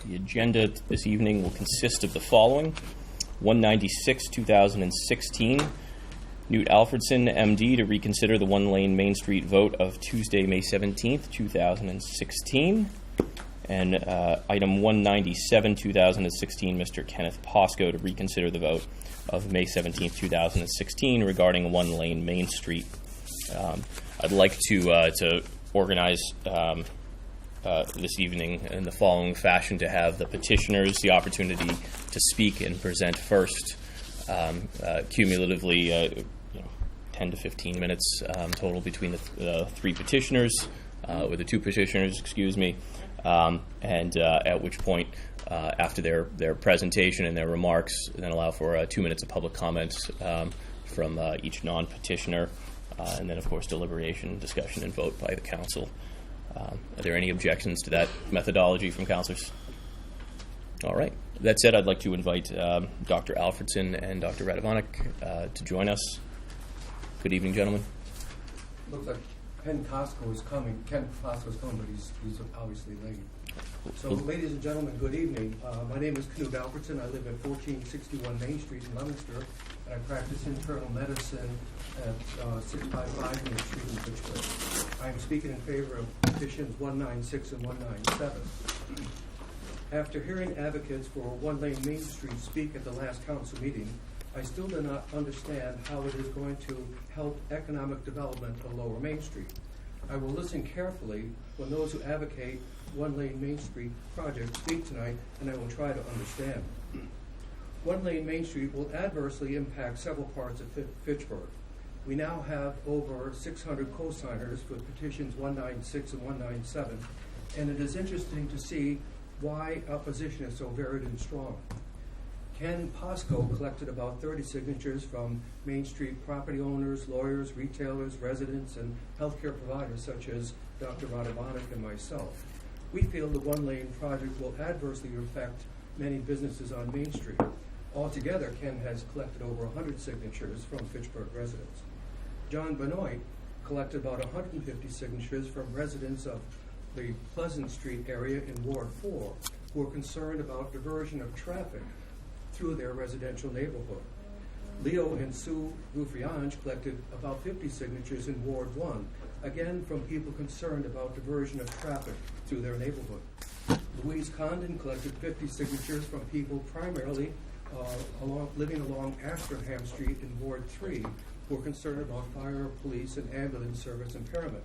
The agenda this evening will consist of the following. 196, 2016, Newt Alfredson, MD, to reconsider the one-lane Main Street vote of Tuesday, May 17th, 2016. And item 197, 2016, Mr. Kenneth Posco, to reconsider the vote of May 17th, 2016, regarding one-lane Main Street. I'd like to organize this evening in the following fashion: to have the petitioners the opportunity to speak and present first, cumulatively 10 to 15 minutes total between the three petitioners, or the two petitioners, excuse me, and at which point, after their presentation and their remarks, then allow for 2 minutes of public comments from each non-petitioner, and then, of course, deliberation, discussion, and vote by the council. Are there any objections to that methodology from councillors? All right. That said, I'd like to invite Dr. Alfredson and Dr. Radovanec to join us. Good evening, gentlemen. Looks like Ken Costco is coming. Ken Costco is coming, but he's obviously late. So, ladies and gentlemen, good evening. My name is Knut Alfredson. I live at 1461 Main Street in Leominster, and I practice internal medicine at 655 Main Street in Fitchburg. I am speaking in favor of petitions 196 and 197. After hearing advocates for one-lane Main Street speak at the last council meeting, I still do not understand how it is going to help economic development of Lower Main Street. I will listen carefully when those who advocate one-lane Main Street project speak tonight, and I will try to understand. One-lane Main Street will adversely impact several parts of Fitchburg. We now have over 600 co-signers for petitions 196 and 197, and it is interesting to see why opposition is so varied and strong. Ken Posco collected about 30 signatures from Main Street property owners, lawyers, retailers, residents, and healthcare providers such as Dr. Radovanec and myself. We feel the one-lane project will adversely affect many businesses on Main Street. Altogether, Ken has collected over 100 signatures from Fitchburg residents. John Benoit collected about 150 signatures from residents of the Pleasant Street area in Ward 4 who are concerned about diversion of traffic through their residential neighborhood. Leo and Sue Rufriange collected about 50 signatures in Ward 1, again from people concerned about diversion of traffic through their neighborhood. Louise Condon collected 50 signatures from people primarily living along Astringham Street in Ward 3 who are concerned about fire, police, and ambulance service impairment.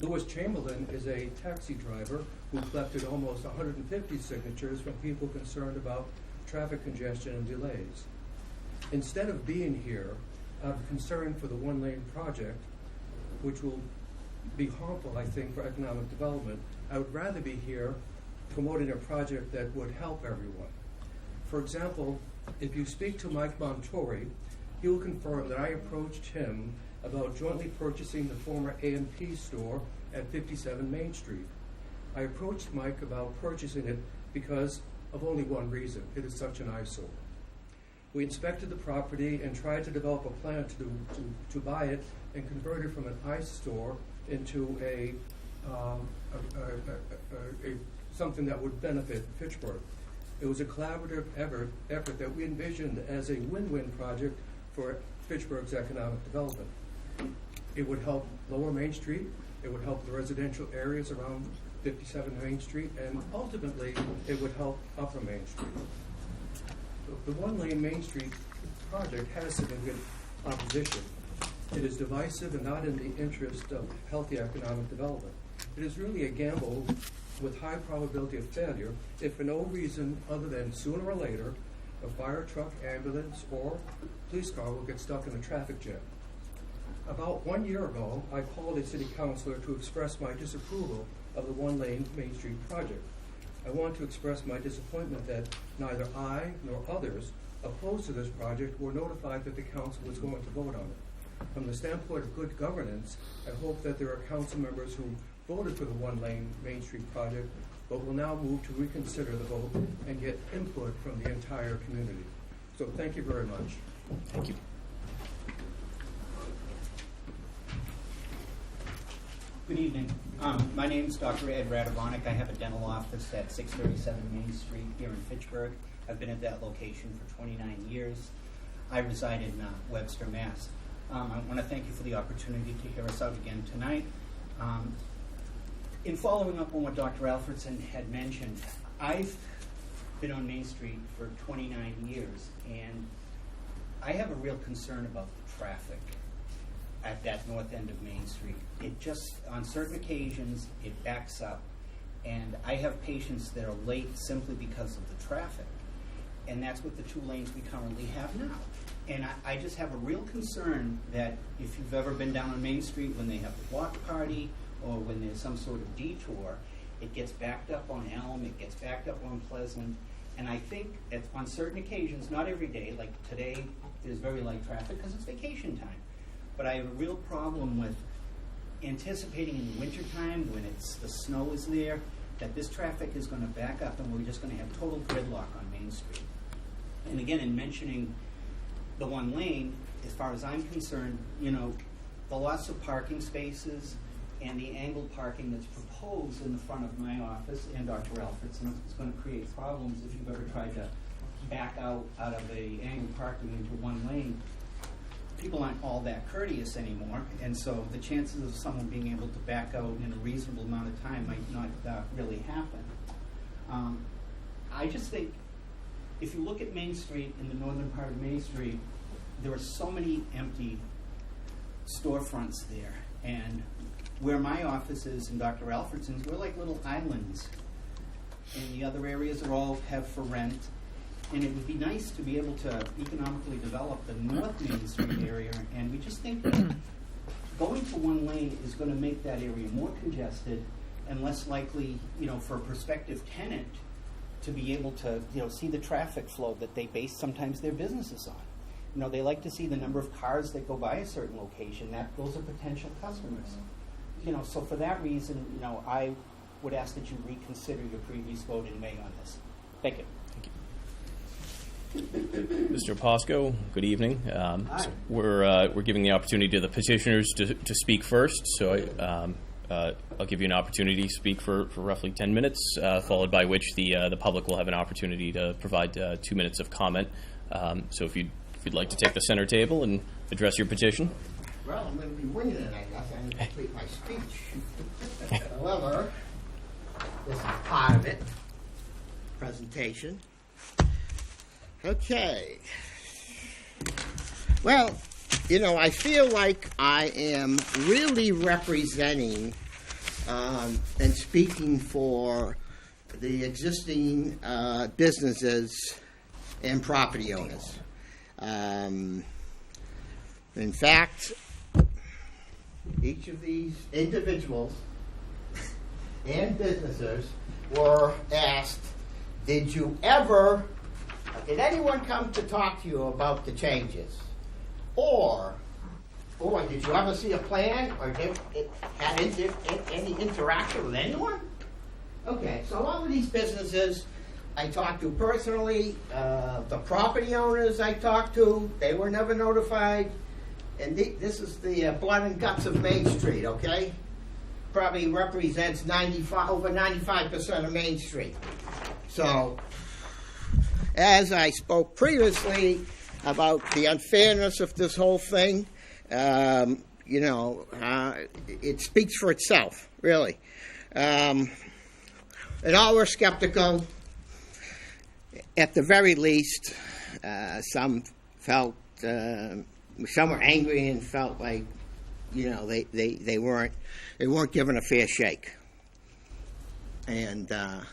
Louis Chamberlain is a taxi driver who collected almost 150 signatures from people concerned about traffic congestion and delays. Instead of being here out of concern for the one-lane project, which will be harmful, I think, for economic development, I would rather be here promoting a project that would help everyone. For example, if you speak to Mike Montori, he will confirm that I approached him about jointly purchasing the former A&P store at 57 Main Street. I approached Mike about purchasing it because of only one reason: it is such an eyesore. We inspected the property and tried to develop a plan to buy it and convert it from an ice store into something that would benefit Fitchburg. It was a collaborative effort that we envisioned as a win-win project for Fitchburg's economic development. It would help Lower Main Street, it would help the residential areas around 57 Main Street, and ultimately it would help Upper Main Street. The one-lane Main Street project has significant opposition. It is divisive and not in the interest of healthy economic development. It is really a gamble with high probability of failure if for no reason other than sooner or later a fire truck, ambulance, or police car will get stuck in a traffic jam. About 1 year ago, I called a city councilor to express my disapproval of the one-lane Main Street project. I want to express my disappointment that neither I nor others opposed to this project were notified that the council was going to vote on it. From the standpoint of good governance, I hope that there are council members who voted for the one-lane Main Street project but will now move to reconsider the vote and get input from the entire community. So thank you very much. Thank you. Good evening. My name is Dr. Ed Radovanik. I have a dental office at 637 Main Street here in Fitchburg. I've been at that location for 29 years. I reside in Webster, Mass. I want to thank you for the opportunity to hear us out again tonight. In following up on what Dr. Alfredson had mentioned, I've been on Main Street for 29 years, and I have a real concern about the traffic at that north end of Main Street. It just, on certain occasions, it backs up, and I have patients that are late simply because of the traffic. And that's with the 2 lanes we currently have now. And I just have a real concern that if you've ever been down on Main Street when they have the block party or when there's some sort of detour, it gets backed up on Elm, it gets backed up on Pleasant. And I think on certain occasions, not every day, like today, there's very light traffic because it's vacation time. But I have a real problem with anticipating in the wintertime when the snow is there, that this traffic is going to back up and we're just going to have total gridlock on Main Street. And again, in mentioning the 1 lane, as far as I'm concerned, the loss of parking spaces and the angled parking that's proposed in the front of my office and Dr. Alfredson is going to create problems if you've ever tried to back out of a angled parking into 1 lane. People aren't all that courteous anymore, and so the chances of someone being able to back out in a reasonable amount of time might not really happen. I just think if you look at Main Street, in the northern part of Main Street, there are so many empty storefronts there, and where my office is and Dr. Alfredson's, we're like little islands, and the other areas are all have for rent. And it would be nice to be able to economically develop the North Main Street area, and we just think that going to 1 lane is going to make that area more congested and less likely, for a prospective tenant to be able to, see the traffic flow that they base sometimes their businesses on. They like to see the number of cars that go by a certain location. Those are potential customers. So for that reason, I would ask that you reconsider your previous vote in May on this. Thank you. Mr. Posco, good evening. So we're giving the opportunity to the petitioners to speak first. So I'll give you an opportunity to speak for roughly 10 minutes, followed by which the public will have an opportunity to provide 2 minutes of comment. So if you'd like to take the center table and address your petition. Well, I'm going to be winging it, I guess. I need to complete my speech. However, this is part of it. Presentation. Okay. Well, I feel like I am really representing and speaking for the existing businesses and property owners. In fact, each of these individuals and businesses were asked, did anyone come to talk to you about the changes? Or did you ever see a plan or had any interaction with anyone? Okay, so all of these businesses I talked to personally, the property owners I talked to, they were never notified. And this is the blood and guts of Main Street, okay? Probably represents over 95% of Main Street. So, as I spoke previously about the unfairness of this whole thing, it speaks for itself, really. And all were skeptical. At the very least, some felt, some were angry and felt like, they weren't given a fair shake. And of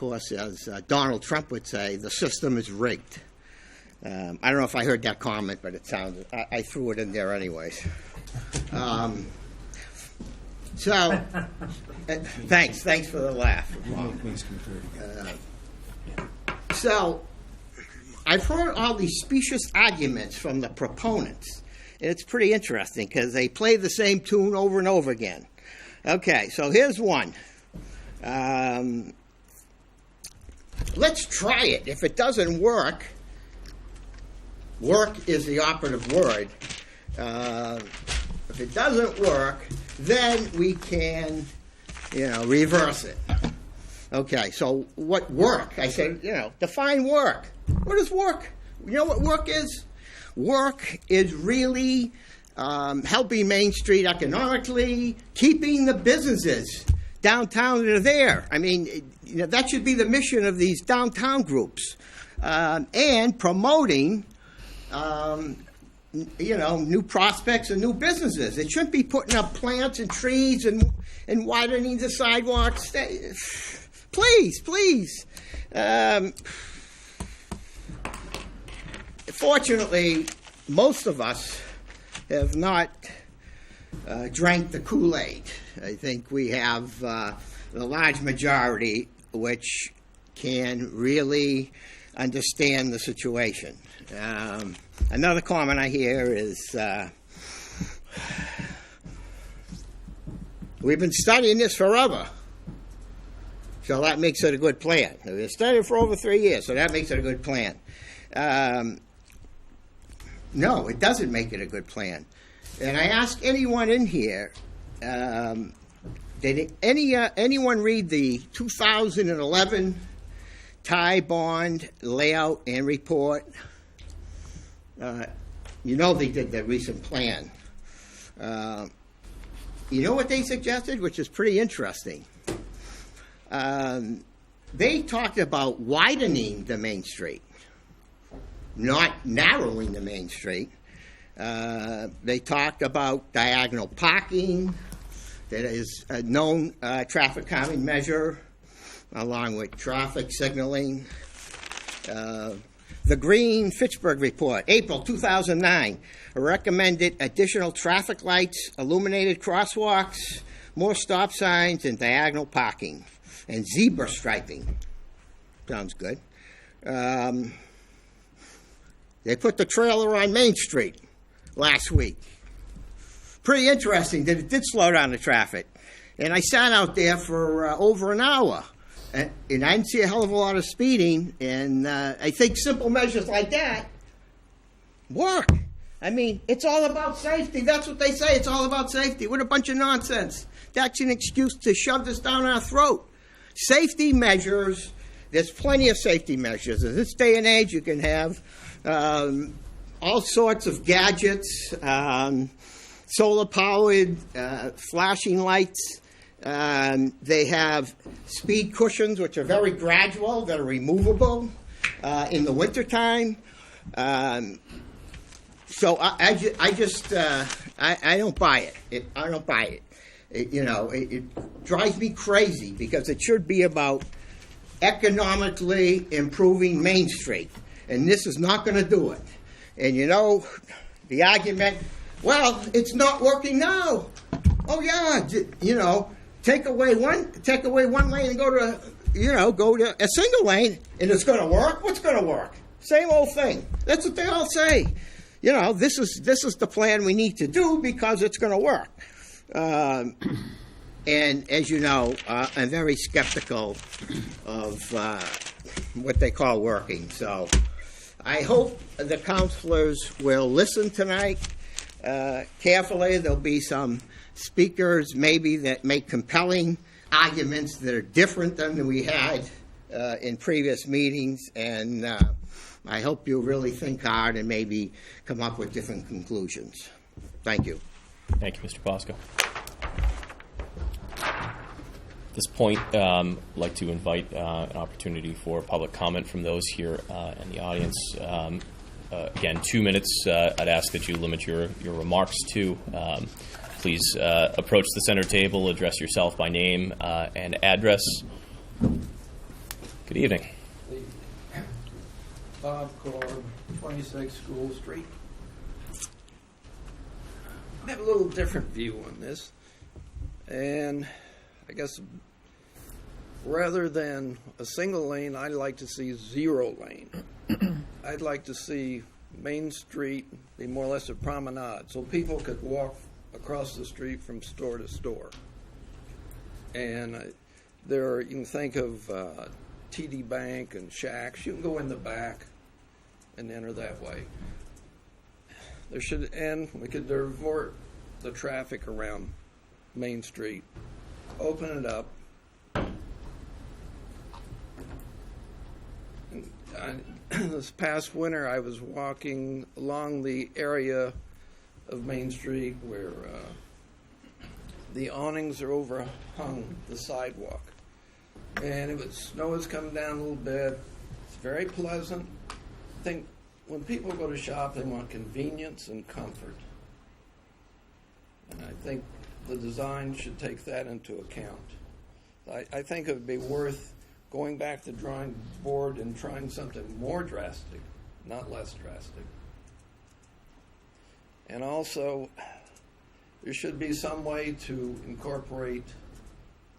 course, as Donald Trump would say, the system is rigged. I don't know if I heard that comment, but it sounded. I threw it in there anyways. So, thanks for the laugh. So, I've heard all these specious arguments from the proponents, and it's pretty interesting because they play the same tune over and over again. Okay, so here's one. Let's try it. If it doesn't work is the operative word. If it doesn't work, then we can, reverse it. Okay, so what work? I said, define work. What is work? You know what work is? Work is really helping Main Street economically, keeping the businesses downtown that are there. I mean, that should be the mission of these downtown groups. And promoting, new prospects and new businesses. It shouldn't be putting up plants and trees and widening the sidewalks. Please. Fortunately, most of us have not drank the Kool-Aid. I think we have the large majority which can really understand the situation. Another comment I hear is, we've been studying this forever, so that makes it a good plan. We've been studying it for over 3 years, so that makes it a good plan. No, it doesn't make it a good plan. And I ask anyone in here, did anyone read the 2011 Thai bond layout and report? They did the recent plan. You know what they suggested, which is pretty interesting? They talked about widening the Main Street, not narrowing the Main Street. They talked about diagonal parking, that is a known traffic calming measure, along with traffic signaling. The Green Fitchburg Report, April 2009, recommended additional traffic lights, illuminated crosswalks, more stop signs, and diagonal parking, and zebra striping. Sounds good. They put the trailer on Main Street last week. Pretty interesting that it did slow down the traffic. And I sat out there for over an hour. And I didn't see a hell of a lot of speeding. And I think simple measures like that work. I mean, it's all about safety. That's what they say. It's all about safety. What a bunch of nonsense. That's an excuse to shove this down our throat. Safety measures, there's plenty of safety measures. In this day and age, you can have all sorts of gadgets, solar-powered flashing lights. They have speed cushions, which are very gradual, that are removable in the wintertime. So I don't buy it. I don't buy it. It drives me crazy because it should be about economically improving Main Street. And this is not going to do it. And the argument, well, it's not working now. Oh yeah, take away one lane and go to a single lane, and it's going to work. What's going to work? Same old thing. That's what they all say. This is the plan we need to do because it's going to work. And as you know, I'm very skeptical of what they call working. So I hope the councilors will listen tonight carefully. There'll be some speakers maybe that make compelling arguments that are different than we had in previous meetings. And I hope you'll really think hard and maybe come up with different conclusions. Thank you. Thank you, Mr. Bosco. At this point, I'd like to invite an opportunity for public comment from those here in the audience. Again, 2 minutes. I'd ask that you limit your remarks to. Please approach the center table, address yourself by name and address. Good evening. Bob Korb, 26 School Street. I have a little different view on this, and I guess rather than a single lane, I'd like to see 0 lane. I'd like to see Main Street be more or less a promenade, so people could walk across the street from store to store. And you can think of TD Bank and Shacks. You can go in the back and enter that way. We could divert the traffic around Main Street, open it up. This past winter, I was walking along the area of Main Street where the awnings are overhung the sidewalk. And snow has come down a little bit. It's very pleasant. I think when people go to shop, they want convenience and comfort. And I think the design should take that into account. I think it would be worth going back to the drawing board and trying something more drastic, not less drastic. And also, there should be some way to incorporate,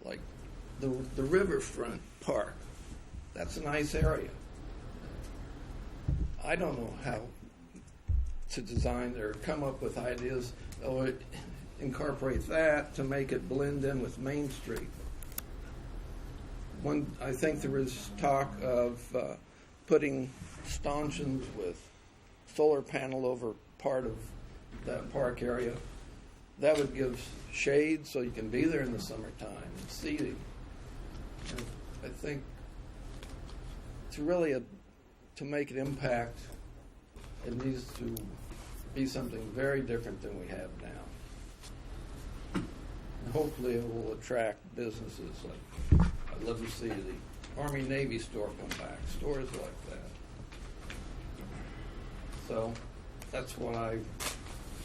like, the riverfront park. That's a nice area. I don't know how to design or come up with ideas that would incorporate that to make it blend in with Main Street. I think there was talk of putting stanchions with solar panel over part of that park area. That would give shade so you can be there in the summertime and seating. And I think to make an impact, it needs to be something very different than we have now. And hopefully it will attract businesses like I'd love to see the Army-Navy store come back, stores like that. So that's what I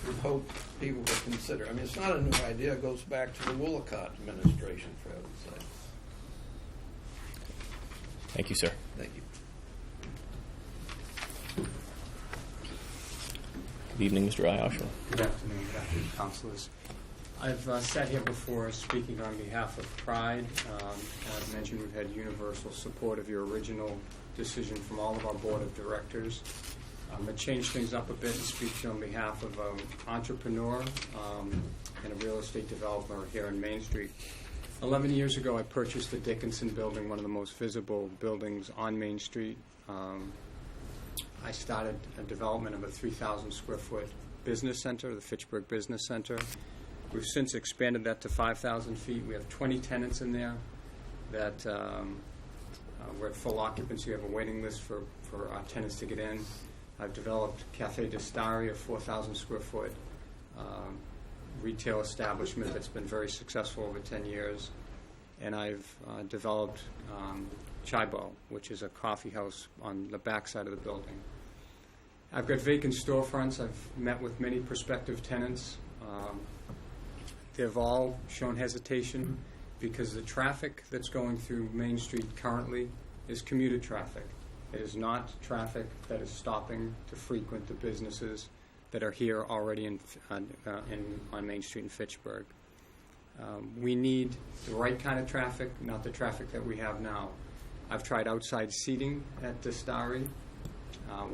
would hope people would consider. I mean, it's not a new idea. It goes back to the Woolacott administration, for heaven's sake. Thank you, sir. Thank you. Good evening, Mr. Iosher. Good afternoon, councilors. I've sat here before speaking on behalf of Pride. As mentioned, we've had universal support of your original decision from all of our board of directors. I'm going to change things up a bit and speak on behalf of an entrepreneur and a real estate developer here in Main Street. 11 years ago, I purchased the Dickinson building, one of the most visible buildings on Main Street. I started a development of a 3,000 square foot business center, the Fitchburg Business Center. We've since expanded that to 5,000 feet. We have 20 tenants in there that we're at full occupancy. We have a waiting list for our tenants to get in. I've developed Cafe Distari, a 4,000 square foot retail establishment that's been very successful over 10 years. And I've developed Chibo, which is a coffee house on the backside of the building. I've got vacant storefronts. I've met with many prospective tenants. They've all shown hesitation because the traffic that's going through Main Street currently is commuter traffic. It is not traffic that is stopping to frequent the businesses that are here already on Main Street in Fitchburg. We need the right kind of traffic, not the traffic that we have now. I've tried outside seating at Distari.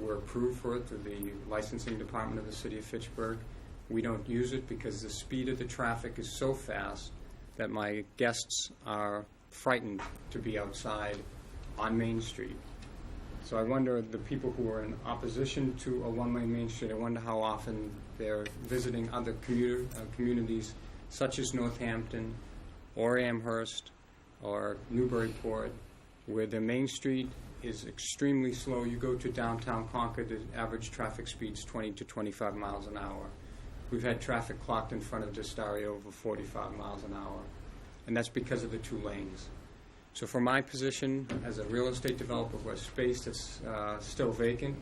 We're approved for it through the licensing department of the city of Fitchburg. We don't use it because the speed of the traffic is so fast that my guests are frightened to be outside on Main Street. So I wonder, the people who are in opposition to a one-lane Main Street, I wonder how often they're visiting other communities such as Northampton or Amherst or Newburyport, where the Main Street is extremely slow. You go to downtown Concord, the average traffic speed is 20 to 25 miles an hour. We've had traffic clocked in front of Distari over 45 miles an hour, and that's because of the two lanes. So from my position as a real estate developer who has space that's still vacant,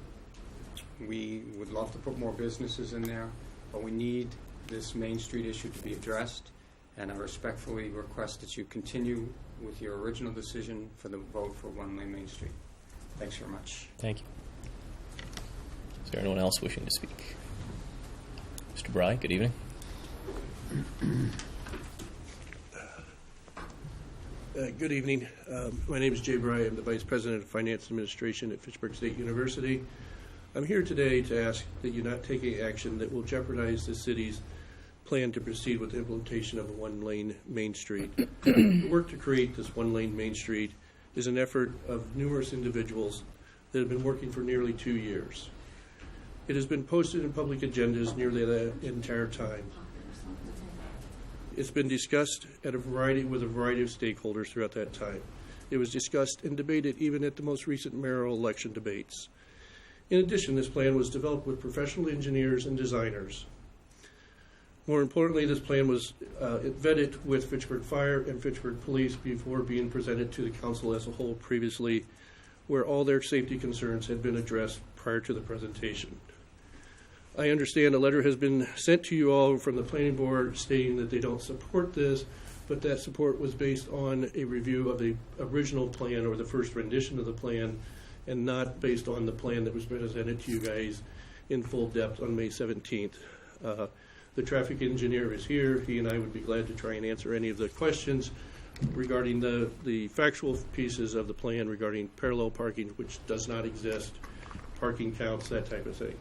we would love to put more businesses in there, but we need this Main Street issue to be addressed, and I respectfully request that you continue with your original decision for the vote for one-lane Main Street. Thanks very much. Thank you. Is there anyone else wishing to speak? Mr. Bry, good evening. Good evening. My name is Jay Bry. I'm the Vice President of Finance Administration at Fitchburg State University. I'm here today to ask that you not take any action that will jeopardize the city's plan to proceed with the implementation of a one-lane Main Street. The work to create this one-lane Main Street is an effort of numerous individuals that have been working for nearly 2 years. It has been posted in public agendas nearly the entire time. It's been discussed with a variety of stakeholders throughout that time. It was discussed and debated even at the most recent mayoral election debates. In addition, this plan was developed with professional engineers and designers. More importantly, this plan was vetted with Fitchburg Fire and Fitchburg Police before being presented to the council as a whole previously, where all their safety concerns had been addressed prior to the presentation. I understand a letter has been sent to you all from the planning board stating that they don't support this, but that support was based on a review of the original plan or the first rendition of the plan, and not based on the plan that was presented to you guys in full depth on May 17th. The traffic engineer is here. He and I would be glad to try and answer any of the questions regarding the factual pieces of the plan regarding parallel parking, which does not exist, parking counts, that type of thing,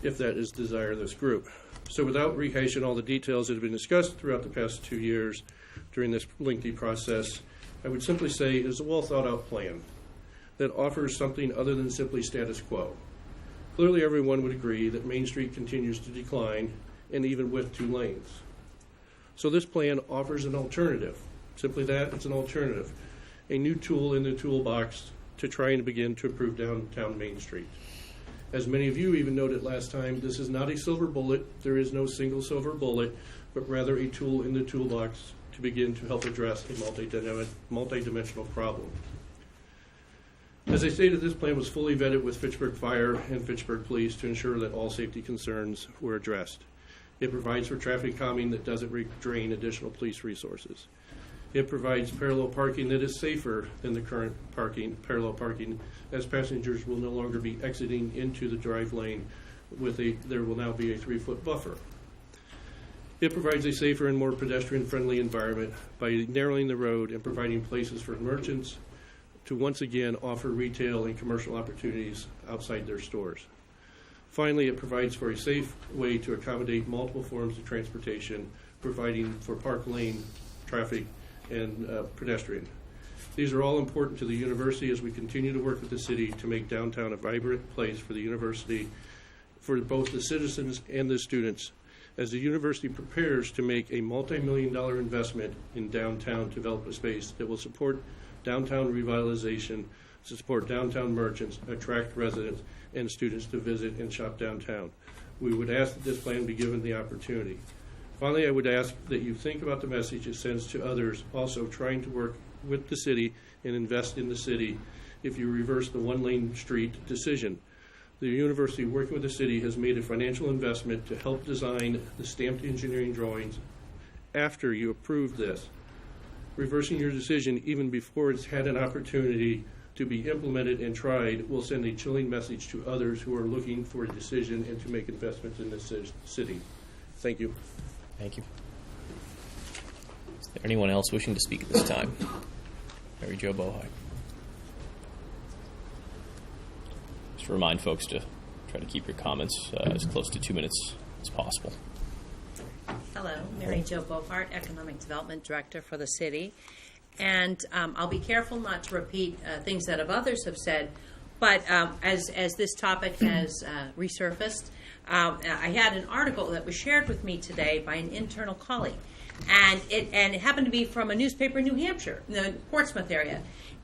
if that is the desire of this group. So without rehashing all the details that have been discussed throughout the past 2 years during this lengthy process, I would simply say it is a well-thought-out plan that offers something other than simply status quo. Clearly, everyone would agree that Main Street continues to decline, and even with 2 lanes. So this plan offers an alternative. Simply that, it's an alternative. A new tool in the toolbox to try and begin to improve downtown Main Street. As many of you even noted last time, this is not a silver bullet. There is no single silver bullet, but rather a tool in the toolbox to begin to help address a multidimensional problem. As I stated, this plan was fully vetted with Fitchburg Fire and Fitchburg Police to ensure that all safety concerns were addressed. It provides for traffic calming that doesn't drain additional police resources. It provides parallel parking that is safer than the current parallel parking, as passengers will no longer be exiting into the drive lane there will now be a 3-foot buffer. It provides a safer and more pedestrian-friendly environment by narrowing the road and providing places for merchants to once again offer retail and commercial opportunities outside their stores. Finally, it provides for a safe way to accommodate multiple forms of transportation, providing for park lane, traffic, and pedestrian. These are all important to the university as we continue to work with the city to make downtown a vibrant place for the university, for both the citizens and the students, as the university prepares to make a multi-million-dollar investment in downtown to develop a space that will support downtown revitalization, to support downtown merchants, attract residents and students to visit and shop downtown. We would ask that this plan be given the opportunity. Finally, I would ask that you think about the message it sends to others also trying to work with the city and invest in the city if you reverse the one-lane street decision. The university, working with the city, has made a financial investment to help design the stamped engineering drawings after you approve this. Reversing your decision even before it's had an opportunity to be implemented and tried will send a chilling message to others who are looking for a decision and to make investments in this city. Thank you. Thank you. Is there anyone else wishing to speak at this time? Mary Jo Bohai. Just remind folks to try to keep your comments as close to 2 minutes as possible. Hello, Mary Jo Bohart, Economic Development Director for the city. And I'll be careful not to repeat things that others have said, but as this topic has resurfaced, I had an article that was shared with me today by an internal colleague. And it happened to be from a newspaper in New Hampshire, in the Portsmouth area.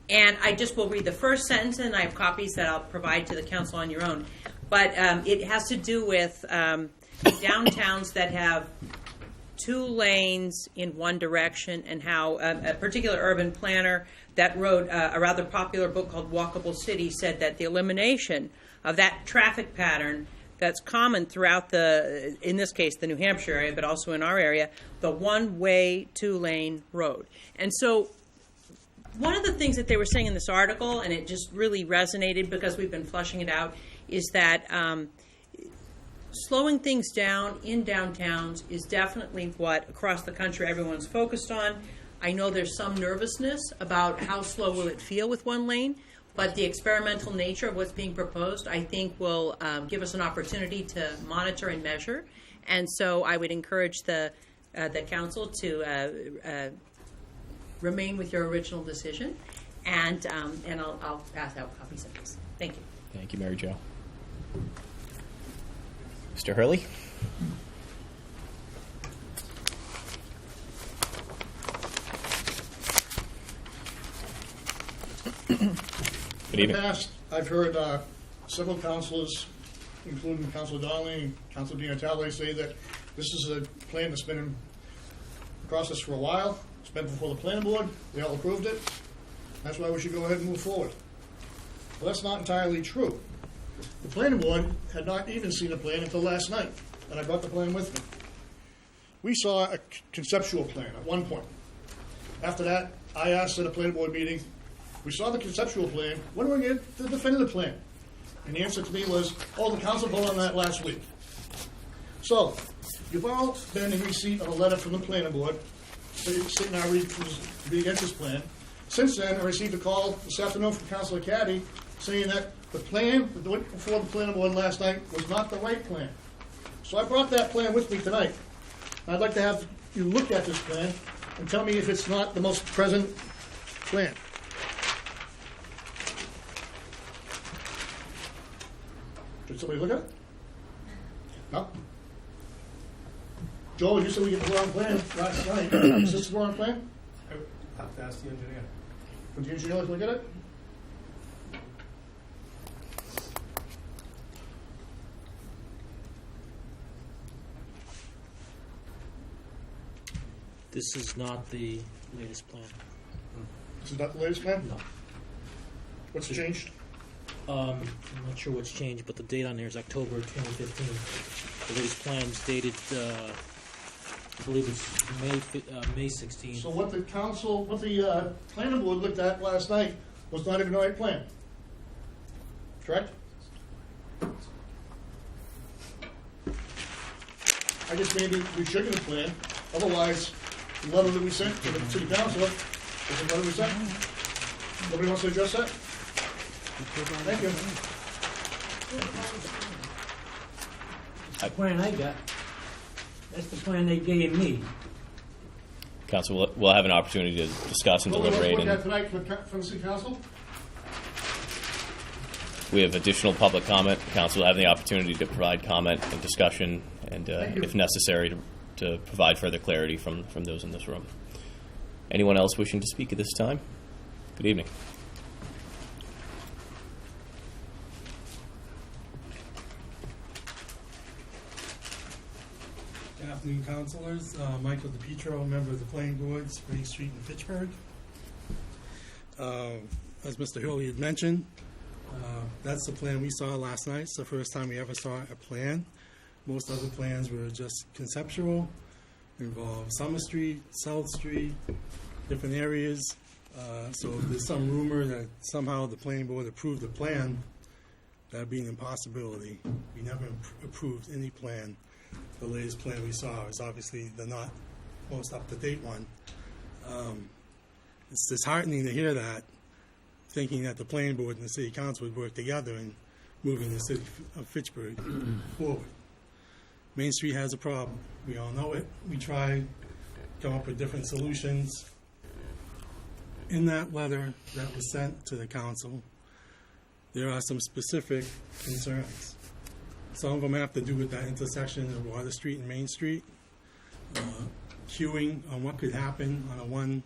And I just will read the first sentence, and I have copies that I'll provide to the council on your own. But it has to do with downtowns that have 2 lanes in one direction, and how a particular urban planner that wrote a rather popular book called Walkable City said that the elimination of that traffic pattern that's common throughout in this case, the New Hampshire area, but also in our area, the one-way 2-lane road. And so one of the things that they were saying in this article, and it just really resonated because we've been flushing it out, is that slowing things down in downtowns is definitely what across the country everyone's focused on. I know there's some nervousness about how slow will it feel with 1 lane, but the experimental nature of what's being proposed, I think, will give us an opportunity to monitor and measure. And so I would encourage the council to remain with your original decision, and I'll pass out copies of this. Thank you. Thank you, Mary Jo. Mr. Hurley? Good In the evening. past, I've heard several councilors, including Councilor Donnelly and Councilor Di Natale, say that this is a plan that's been in process for a while. It's been before the planning board. They all approved it. That's why we should go ahead and move forward. Well, that's not entirely true. The planning board had not even seen a plan until last night, and I brought the plan with me. We saw a conceptual plan at one point. After that, I asked at a planning board meeting, we saw the conceptual plan, when are we going to get the definitive plan? And the answer to me was, oh, the council voted on that last week. So, you've all been in receipt of a letter from the planning board stating our to be against this plan. Since then, I received a call this afternoon from Councilor Caddy saying that the plan that went before the planning board last night was not the right plan. So I brought that plan with me tonight. I'd like to have you look at this plan and tell me if it's not the most present plan. Did somebody look at it? No? Joel, you said we get the wrong plan last night. Is this the wrong plan? I have to ask the engineer. Would the engineer look at it? This is not the latest plan. This is not the latest plan? No. What's changed? I'm not sure what's changed, but the date on there is October 2015. The latest plan's dated, I believe it's May 16th. So what the planning board looked at last night was not even the right plan. Correct? I guess maybe we should get a plan. Otherwise, the letter that we sent to the city councilor is the letter we sent. Nobody wants to address that? Thank you. The plan I got, that's the plan they gave me. Council, we'll have an opportunity to discuss and What we're deliberate, looking at and tonight from the city council? we have additional public comment. Council will have the opportunity to provide comment and discussion, and Thank you. if necessary, to provide further clarity from those in this room. Anyone else wishing to speak at this time? Good evening. Good afternoon, councilors. Michael DePietro, member of the Planning Board, Spring Street in Fitchburg. As Mr. Hurley had mentioned, that's the plan we saw last night. It's the first time we ever saw a plan. Most other plans were just conceptual, involved Summer Street, South Street, different areas. So if there's some rumor that somehow the planning board approved the plan, that'd be an impossibility. We never approved any plan. The latest plan we saw is obviously the not most up-to-date one. It's disheartening to hear that, thinking that the planning board and the city council would work together in moving the city of Fitchburg forward. Main Street has a problem. We all know it. We tried to come up with different solutions. In that letter that was sent to the council, there are some specific concerns. Some of them have to do with that intersection of Water Street and Main Street, queuing on what could happen on a one-width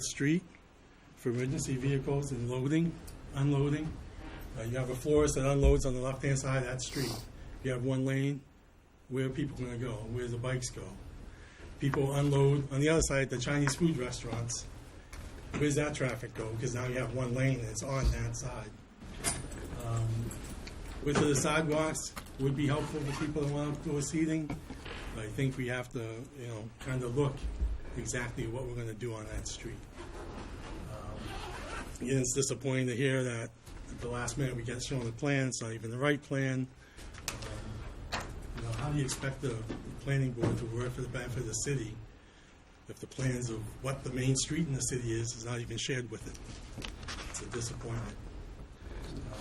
street for emergency vehicles and loading, unloading. You have a florist that unloads on the left-hand side of that street. You have one lane. Where are people going to go? Where do the bikes go? People unload on the other side at the Chinese food restaurants. Where's that traffic go? Because now you have one lane and it's on that side. Width of the sidewalks would be helpful for people that want outdoor seating. But I think we have to, kind of look exactly what we're going to do on that street. Again, it's disappointing to hear that at the last minute we get shown the plan. It's not even the right plan. How do you expect the planning board to work for the benefit of the city if the plans of what the main street in the city is not even shared with it? It's a disappointment.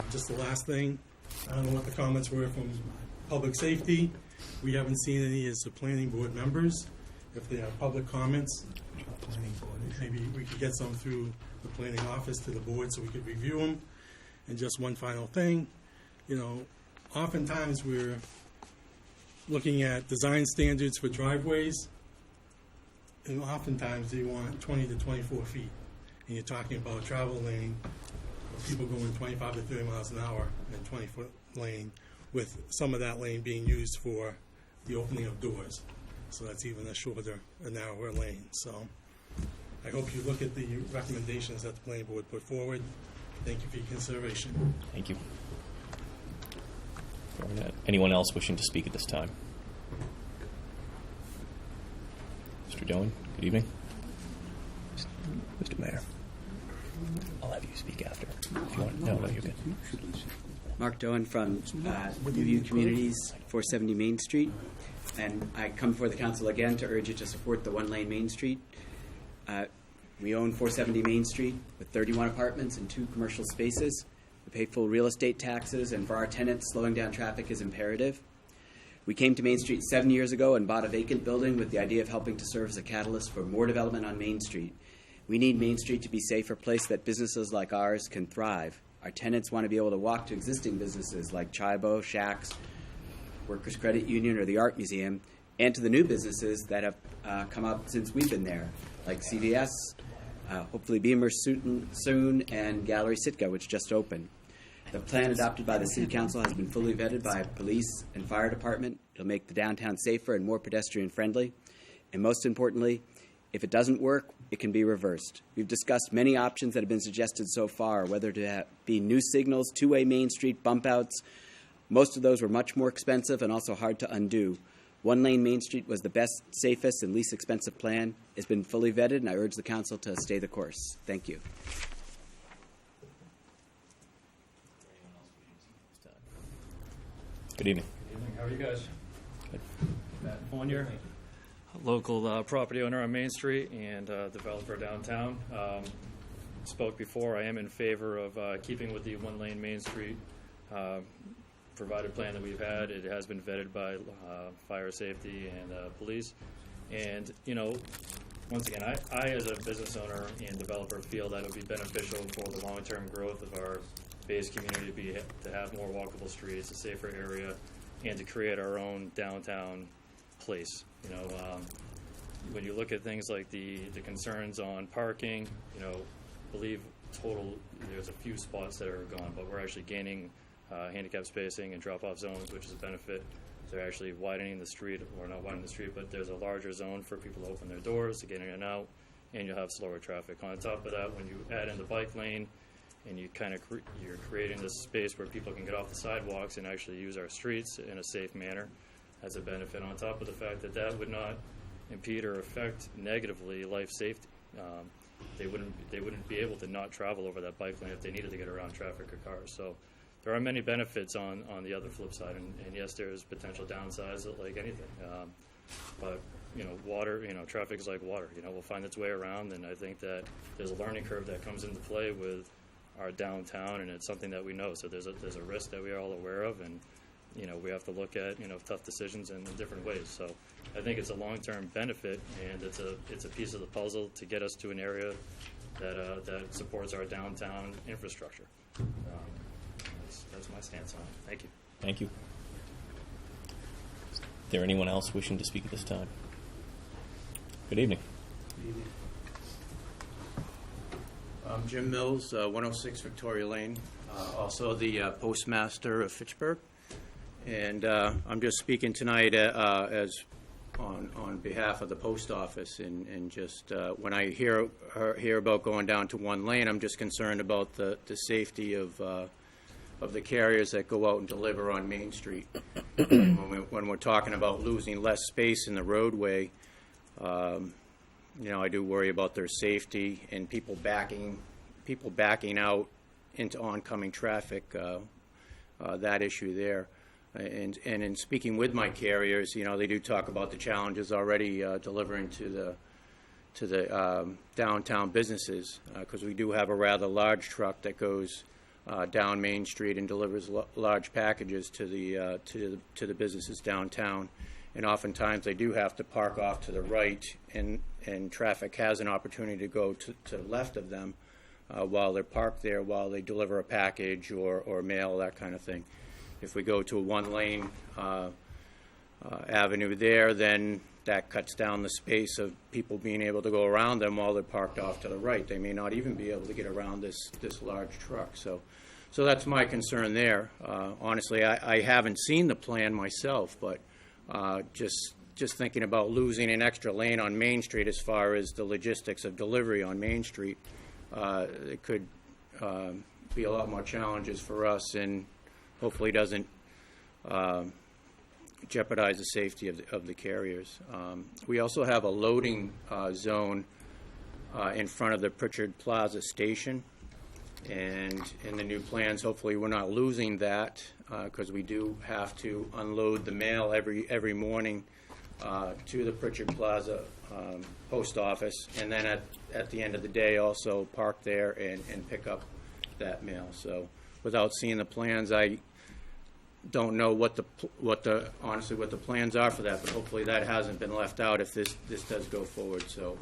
Just the last thing, I don't know what the comments were from public safety. We haven't seen any as the planning board members. If they have public comments, maybe we could get some through the planning office to the board so we could review them. And just one final thing, oftentimes we're looking at design standards for driveways, and oftentimes they want 20 to 24 feet. and you're talking about a travel lane of people going 25 to 30 miles an hour in a 20-foot lane, with some of that lane being used for the opening of doors. So that's even a shorter, a narrower lane. So I hope you look at the recommendations that the planning board put forward. Thank you for your consideration. Thank you. Anyone else wishing to speak at this time? Mr. Doan, good evening. Mr. Mayor, I'll have you speak after. If you want. No, you're good. Mark Doan from Review Communities, 470 Main Street. And I come before the council again to urge you to support the one-lane Main Street. We own 470 Main Street with 31 apartments and 2 commercial spaces. We pay full real estate taxes, and for our tenants, slowing down traffic is imperative. We came to Main Street 7 years ago and bought a vacant building with the idea of helping to serve as a catalyst for more development on Main Street. We need Main Street to be a safer place that businesses like ours can thrive. Our tenants want to be able to walk to existing businesses like Chibo, Shacks, Workers Credit Union, or the Art Museum, and to the new businesses that have come up since we've been there, like CVS, hopefully Beamer soon, and Gallery Sitka, which just opened. The plan adopted by the City Council has been fully vetted by police and fire department. It'll make the downtown safer and more pedestrian friendly. And most importantly, if it doesn't work, it can be reversed. We've discussed many options that have been suggested so far, whether to be new signals, two-way Main Street, bump outs. Most of those were much more expensive and also hard to undo. One-lane Main Street was the best, safest, and least expensive plan. It's been fully vetted, and I urge the council to stay the course. Thank you. Good evening. Good evening. How are you guys? Good. Matt Fournier, local property owner on Main Street and developer downtown. Spoke before. I am in favor of keeping with the one-lane Main Street provided plan that we've had. It has been vetted by fire safety and police. And, you know, once again, I as a business owner and developer feel that it would be beneficial for the long-term growth of our Bays community to have more walkable streets, a safer area, and to create our own downtown place. You know, when you look at things like the concerns on parking, you know, believe total there's a few spots that are gone, but we're actually gaining handicap spacing and drop-off zones, which is a benefit. They're actually widening the street, or not widening the street, but there's a larger zone for people to open their doors to get in and out, and you'll have slower traffic. On top of that, when you add in the bike lane, and you kind of you're creating this space where people can get off the sidewalks and actually use our streets in a safe manner, that's a benefit. On top of the fact that that would not impede or affect negatively life safety. They wouldn't be able to not travel over that bike lane if they needed to get around traffic or cars. So there are many benefits on the other flip side, and yes, there's potential downsides like anything. But you know, water, you know, traffic is like water. You know, we'll find its way around, and I think that there's a learning curve that comes into play with our downtown, and it's something that we know. So there's a risk that we are all aware of, and you know, we have to look at, you know, tough decisions in different ways. So I think it's a long-term benefit, and it's a piece of the puzzle to get us to an area that supports our downtown infrastructure. That's my stance on it. Thank you. Thank you. Is there anyone else wishing to speak at this time? Good evening. Good evening. I'm Jim Mills, 106 Victoria Lane, also the postmaster of Fitchburg. And I'm just speaking tonight as on behalf of the post office, and just when I hear about going down to one lane, I'm just concerned about the safety of the carriers that go out and deliver on Main Street. When we're talking about losing less space in the roadway, you know, I do worry about their safety and people backing out into oncoming traffic. That issue there. And in speaking with my carriers, you know, they do talk about the challenges already delivering to the downtown businesses, because we do have a rather large truck that goes down Main Street and delivers large packages to the businesses downtown. And oftentimes they do have to park off to the right, and traffic has an opportunity to go to the left of them while they're parked there, while they deliver a package or mail, that kind of thing. If we go to a one-lane avenue there, then that cuts down the space of people being able to go around them while they're parked off to the right. They may not even be able to get around this large truck. So that's my concern there. Honestly, I haven't seen the plan myself, but just thinking about losing an extra lane on Main Street as far as the logistics of delivery on Main Street, it could be a lot more challenges for us, and hopefully doesn't jeopardize the safety of the carriers. We also have a loading zone in front of the Pritchard Plaza station, and in the new plans, hopefully we're not losing that, because we do have to unload the mail every morning to the Pritchard Plaza post office, and then at the end of the day also park there and pick up that mail. So without seeing the plans, I don't know what the honestly what the plans are for that, but hopefully that hasn't been left out if this does go forward. So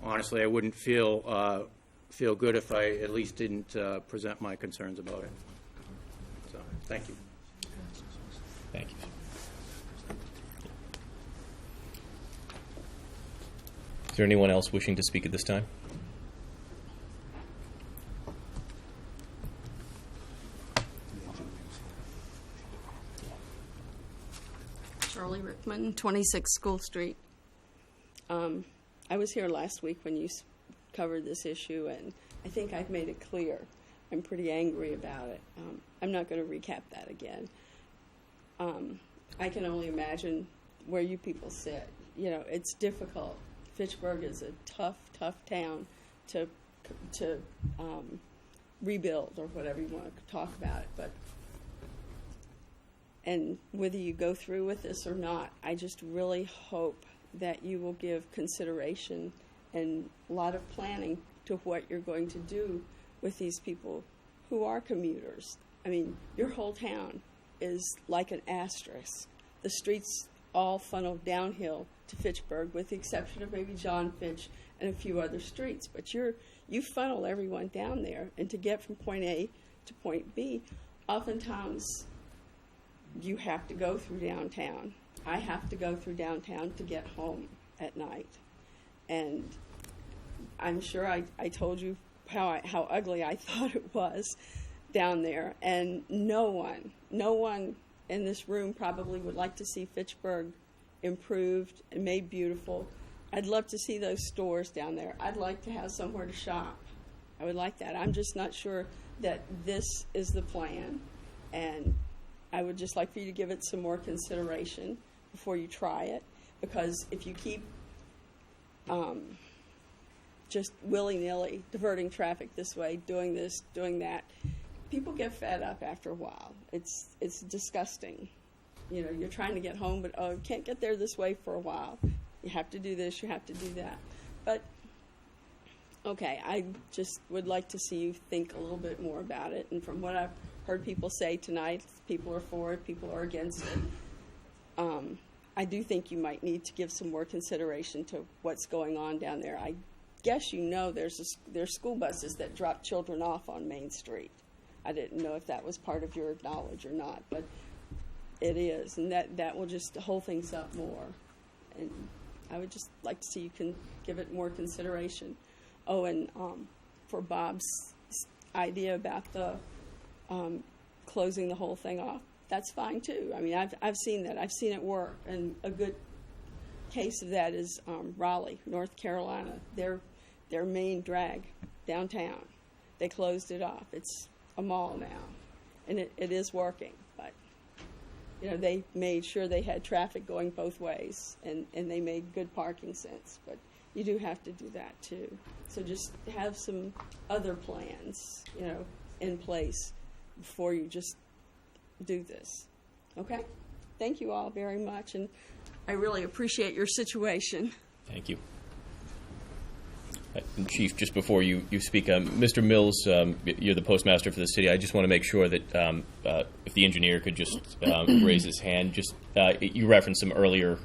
honestly, I wouldn't feel good if I at least didn't present my concerns about it. So thank you. Thank you. Is there anyone else wishing to speak at this time? Charlie Rickman, 26 School Street. I was here last week when you covered this issue, and I think I've made it clear. I'm pretty angry about it. I'm not going to recap that again. I can only imagine where you people sit. You know, it's difficult. Fitchburg is a tough town to rebuild, or whatever you want to talk about it. And whether you go through with this or not, I just really hope that you will give consideration and a lot of planning to what you're going to do with these people who are commuters. I mean, your whole town is like an asterisk. The streets all funnel downhill to Fitchburg, with the exception of maybe John Finch and a few other streets. But you funnel everyone down there, and to get from point A to point B, oftentimes you have to go through downtown. I have to go through downtown to get home at night. And I'm sure I told you how ugly I thought it was down there. And no one in this room probably would like to see Fitchburg improved and made beautiful. I'd love to see those stores down there. I'd like to have somewhere to shop. I would like that. I'm just not sure that this is the plan. And I would just like for you to give it some more consideration before you try it, because if you keep just willy-nilly diverting traffic this way, doing this, doing that, people get fed up after a while. It's disgusting. You know, you're trying to get home, but you can't get there this way for a while. You have to do this, you have to do that. But okay, I just would like to see you think a little bit more about it. And from what I've heard people say tonight, people are for it, people are against it. I do think you might need to give some more consideration to what's going on down there. I guess you know there's school buses that drop children off on Main Street. I didn't know if that was part of your knowledge or not, but it is, and that will just hold things up more. And I would just like to see you can give it more consideration. Oh, and for Bob's idea about the closing the whole thing off, that's fine too. I mean, I've seen that. I've seen it work, and a good case of that is Raleigh, North Carolina. Their main drag downtown, they closed it off. It's a mall now, and it is working. But you know, they made sure they had traffic going both ways, and they made good parking sense. But you do have to do that too. So just have some other plans, you know, in place before you just do this. Okay? Thank you all very much, and I really appreciate your situation. Thank you. Chief, just before you speak, Mr. Mills, you're the postmaster for the city. I just want to make sure that if the engineer could just raise his hand. Just you referenced some earlier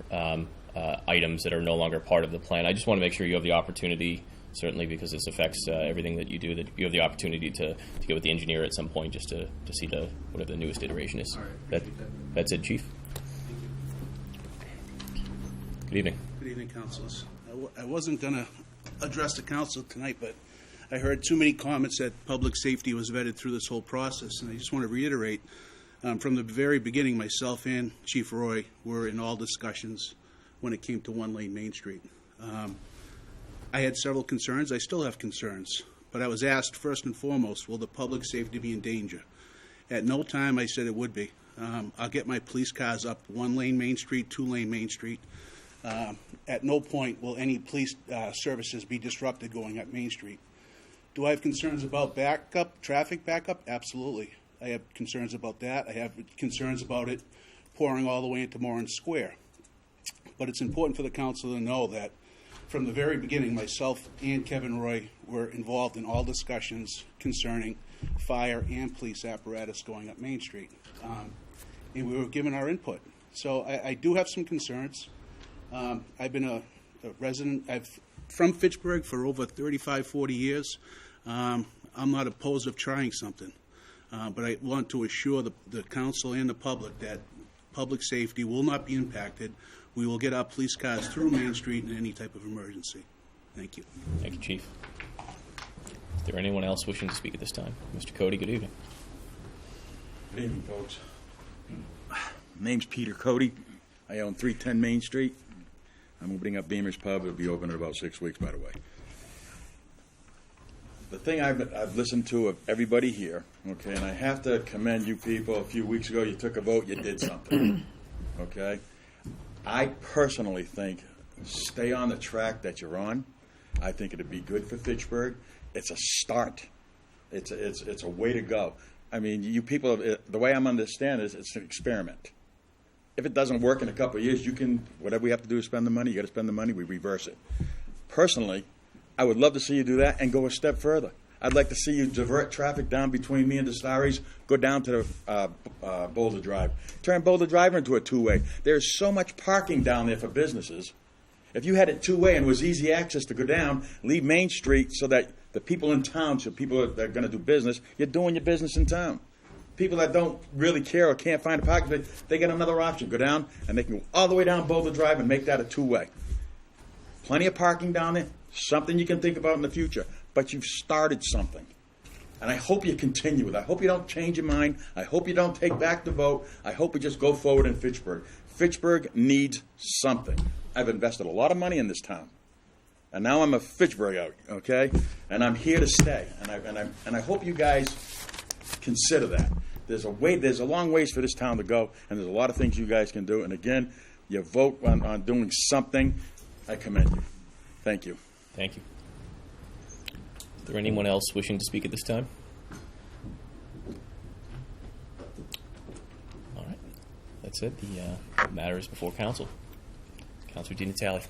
items that are no longer part of the plan. I just want to make sure you have the opportunity, certainly because this affects everything that you do, that you have the opportunity to get with the engineer at some point just to see whatever the newest iteration is. All right, That's it, Chief? Good evening. Good evening, councilors. I wasn't going to address the council tonight, but I heard too many comments that public safety was vetted through this whole process, and I just want to reiterate, from the very beginning, myself and Chief Roy were in all discussions when it came to one-lane Main Street. I had several concerns. I still have concerns, but I was asked first and foremost, will the public safety be in danger? At no time I said it would be. I'll get my police cars up one-lane Main Street, two-lane Main Street. At no point will any police services be disrupted going up Main Street. Do I have concerns about traffic backup? Absolutely. I have concerns about that. I have concerns about it pouring all the way into Moran Square. But it's important for the council to know that from the very beginning, myself and Kevin Roy were involved in all discussions concerning fire and police apparatus going up Main Street. And we were given our input. So I do have some concerns. I've been a resident from Fitchburg for over 35, 40 years. I'm not opposed of trying something. But I want to assure the council and the public that public safety will not be impacted. We will get our police cars through Main Street in any type of emergency. Thank you. Thank you, Chief. Is there anyone else wishing to speak at this time? Mr. Cody, good evening. Good evening, folks. Name's Peter Cody. I own 310 Main Street. I'm opening up Beamer's Pub. It'll be open in about 6 weeks, by the way. The thing I've listened to of everybody here, okay, and I have to commend you people. A few weeks ago, you took a vote, you did something, okay? I personally think stay on the track that you're on. I think it'd be good for Fitchburg. It's a start. It's a way to go. I mean, you people, the way I'm understanding is it's an experiment. If it doesn't work in a couple of years, you can, whatever we have to do to spend the money, you got to spend the money, we reverse it. Personally, I would love to see you do that and go a step further. I'd like to see you divert traffic down between me and Destaris, go down to Boulder Drive. Turn Boulder Drive into a two-way. There's so much parking down there for businesses. If you had it two-way and it was easy access to go down, leave Main Street so that the people in town, so people that are going to do business, you're doing your business in town. People that don't really care or can't find a parking, they get another option. Go down and they can go all the way down Boulder Drive and make that a two-way. Plenty of parking down there, something you can think about in the future. But you've started something. And I hope you continue with it. I hope you don't change your mind. I hope you don't take back the vote. I hope we just go forward in Fitchburg. Fitchburg needs something. I've invested a lot of money in this town. And now I'm a Fitchburg, okay? And I'm here to stay. And I hope you guys consider that. There's a long ways for this town to go, and there's a lot of things you guys can do. And again, you vote on doing something, I commend you. Thank you. Thank you. Is there anyone else wishing to speak at this time? All right. That's it. The matter is before council. Councilor Di Natale.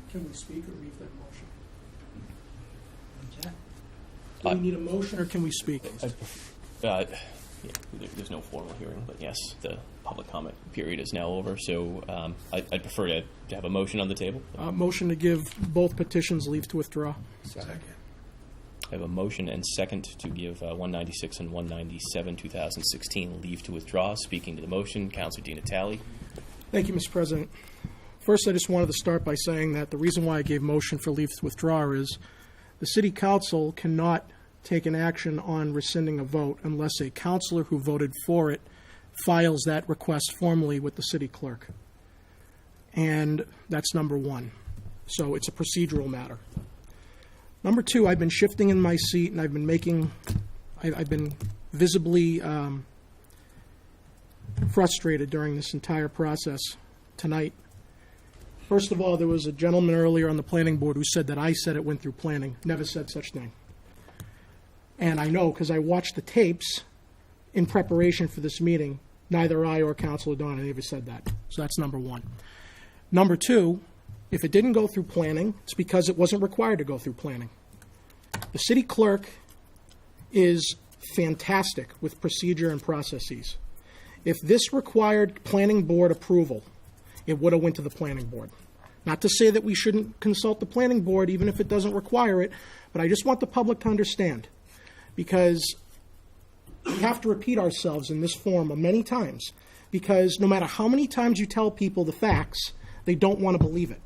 Can we speak or leave that motion? Do we need a motion or can we speak? There's no formal hearing, but yes, the public comment period is now over. So I'd prefer to have a motion on the table. Motion to give both petitions leave to withdraw. Second. I have a motion and second to give 196 and 197, 2016 leave to withdraw. Speaking to the motion, Councilor Di Natale. Thank you, Mr. President. First, I just wanted to start by saying that the reason why I gave motion for leave to withdraw is the City Council cannot take an action on rescinding a vote unless a councilor who voted for it files that request formally with the city clerk. And that's number one. So it's a procedural matter. Number two, I've been shifting in my seat and I've been visibly frustrated during this entire process tonight. First of all, there was a gentleman earlier on the planning board who said that I said it went through planning. Never said such thing. And I know because I watched the tapes in preparation for this meeting. Neither I or Councilor O'Donnell ever said that. So that's number one. Number two, if it didn't go through planning, it's because it wasn't required to go through planning. The city clerk is fantastic with procedure and processes. If this required planning board approval, it would have went to the planning board. Not to say that we shouldn't consult the planning board even if it doesn't require it, but I just want the public to understand, because we have to repeat ourselves in this forum many times, because no matter how many times you tell people the facts, They don't want to believe it.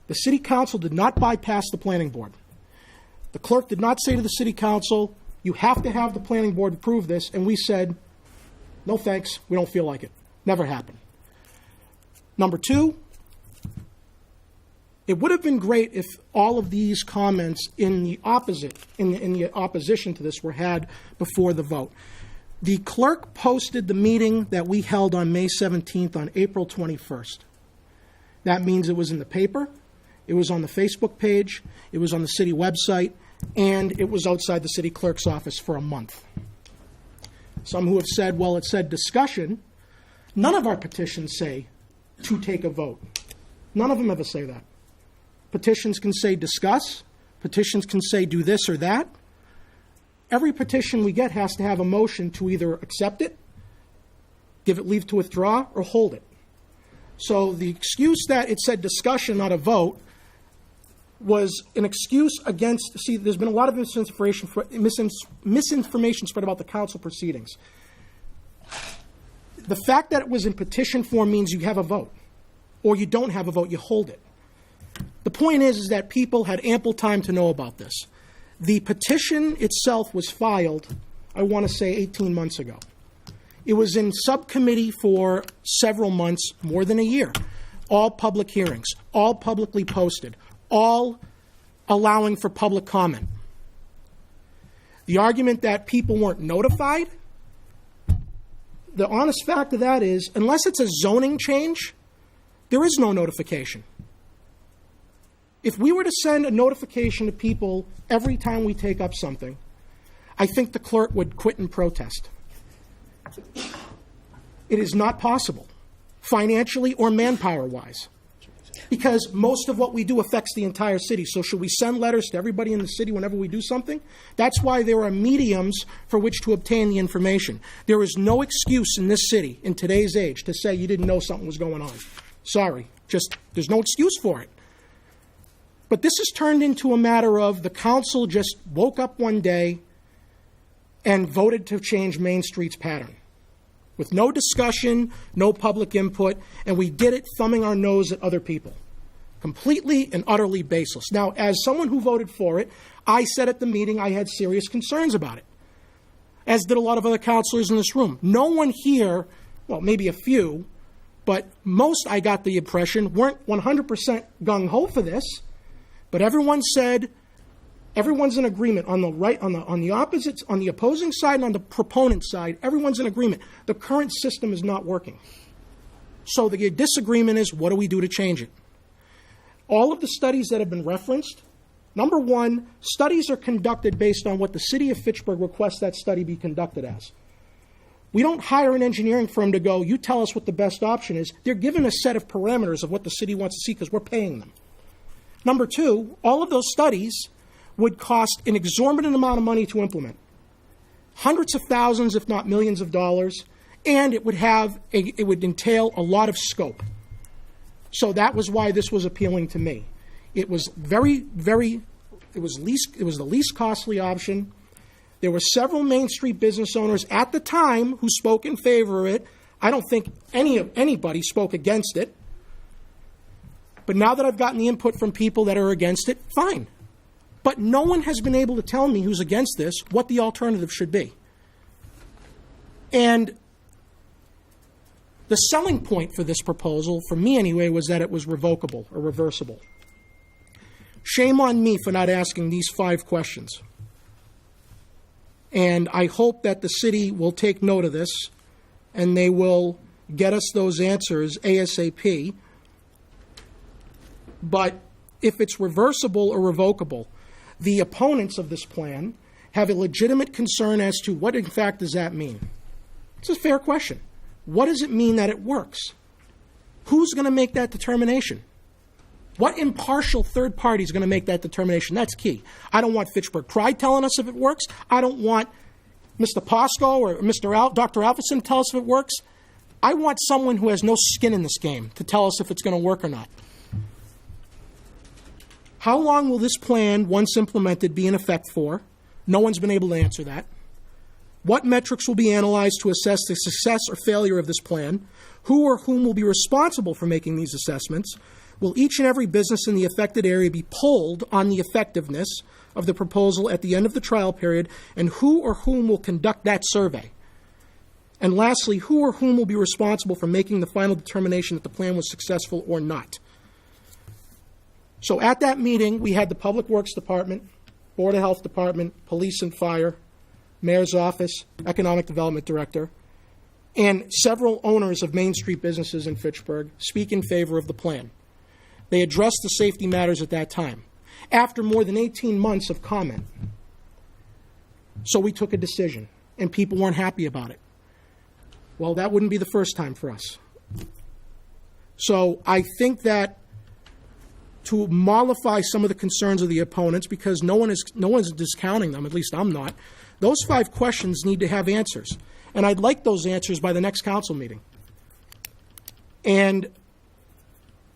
The city council did not bypass the planning board. The clerk did not say to the city council, you have to have the planning board approve this, and we said, no thanks, we don't feel like it. Never happened. Number two, it would have been great if all of these comments in the opposition to this were had before the vote. The clerk posted the meeting that we held on May 17th on April 21st. That means it was in the paper, it was on the Facebook page, it was on the city website, and it was outside the city clerk's office for a month. Some who have said, well, it said discussion. None of our petitions say to take a vote. None of them ever say that. Petitions can say discuss. Petitions can say do this or that. Every petition we get has to have a motion to either accept it, give it leave to withdraw, or hold it. So the excuse that it said discussion, not a vote, was an excuse against, see, there's been a lot of misinformation spread about the council proceedings. The fact that it was in petition form means you have a vote, or you don't have a vote, you hold it. The point is that people had ample time to know about this. The petition itself was filed, I want to say 18 months ago. It was in subcommittee for several months, more than a year. All public hearings, all publicly posted, all allowing for public comment. The argument that people weren't notified, the honest fact of that is, unless it's a zoning change, there is no notification. If we were to send a notification to people every time we take up something, I think the clerk would quit and protest. It is not possible, financially or manpower-wise, because most of what we do affects the entire city. So should we send letters to everybody in the city whenever we do something? That's why there are mediums for which to obtain the information. There is no excuse in this city, in today's age, to say you didn't know something was going on. Sorry, there's no excuse for it. But this has turned into a matter of the council just woke up one day and voted to change Main Street's pattern, with no discussion, no public input, and we did it thumbing our nose at other people. Completely and utterly baseless. Now, as someone who voted for it, I said at the meeting I had serious concerns about it, as did a lot of other councilors in this room. No one here, well, maybe a few, but most, I got the impression, weren't 100% gung-ho for this, but everyone said, everyone's in agreement on the right, on the opposites, on the opposing side and on the proponent side, everyone's in agreement. The current system is not working. So the disagreement is, what do we do to change it? All of the studies that have been referenced, number one, studies are conducted based on what the city of Fitchburg requests that study be conducted as. We don't hire an engineering firm to go, you tell us what the best option is. They're given a set of parameters of what the city wants to see because we're paying them. Number two, all of those studies would cost an exorbitant amount of money to implement. Hundreds of thousands, if not millions of dollars, and it would entail a lot of scope. So that was why this was appealing to me. It was it was the least costly option. There were several Main Street business owners at the time who spoke in favor of it. I don't think anybody spoke against it. But now that I've gotten the input from people that are against it, fine. But no one has been able to tell me who's against this what the alternative should be. And the selling point for this proposal, for me anyway, was that it was revocable or reversible. Shame on me for not asking these 5 questions. And I hope that the city will take note of this and they will get us those answers ASAP. But if it's reversible or revocable, the opponents of this plan have a legitimate concern as to what in fact does that mean. It's a fair question. What does it mean that it works? Who's going to make that determination? What impartial third party is going to make that determination? That's key. I don't want Fitchburg Pride telling us if it works. I don't want Mr. Posco or Dr. Alfredson to tell us if it works. I want someone who has no skin in this game to tell us if it's going to work or not. How long will this plan, once implemented, be in effect for? No one's been able to answer that. What metrics will be analyzed to assess the success or failure of this plan? Who or whom will be responsible for making these assessments? Will each and every business in the affected area be polled on the effectiveness of the proposal at the end of the trial period? And who or whom will conduct that survey? And lastly, who or whom will be responsible for making the final determination that the plan was successful or not? So at that meeting, we had the Public Works Department, Board of Health Department, Police and Fire, Mayor's Office, Economic Development Director, and several owners of Main Street businesses in Fitchburg speak in favor of the plan. They addressed the safety matters at that time, after more than 18 months of comment. So we took a decision, and people weren't happy about it. Well, that wouldn't be the first time for us. So I think that to mollify some of the concerns of the opponents, because no one is discounting them, at least I'm not, those 5 questions need to have answers. And I'd like those answers by the next council meeting. And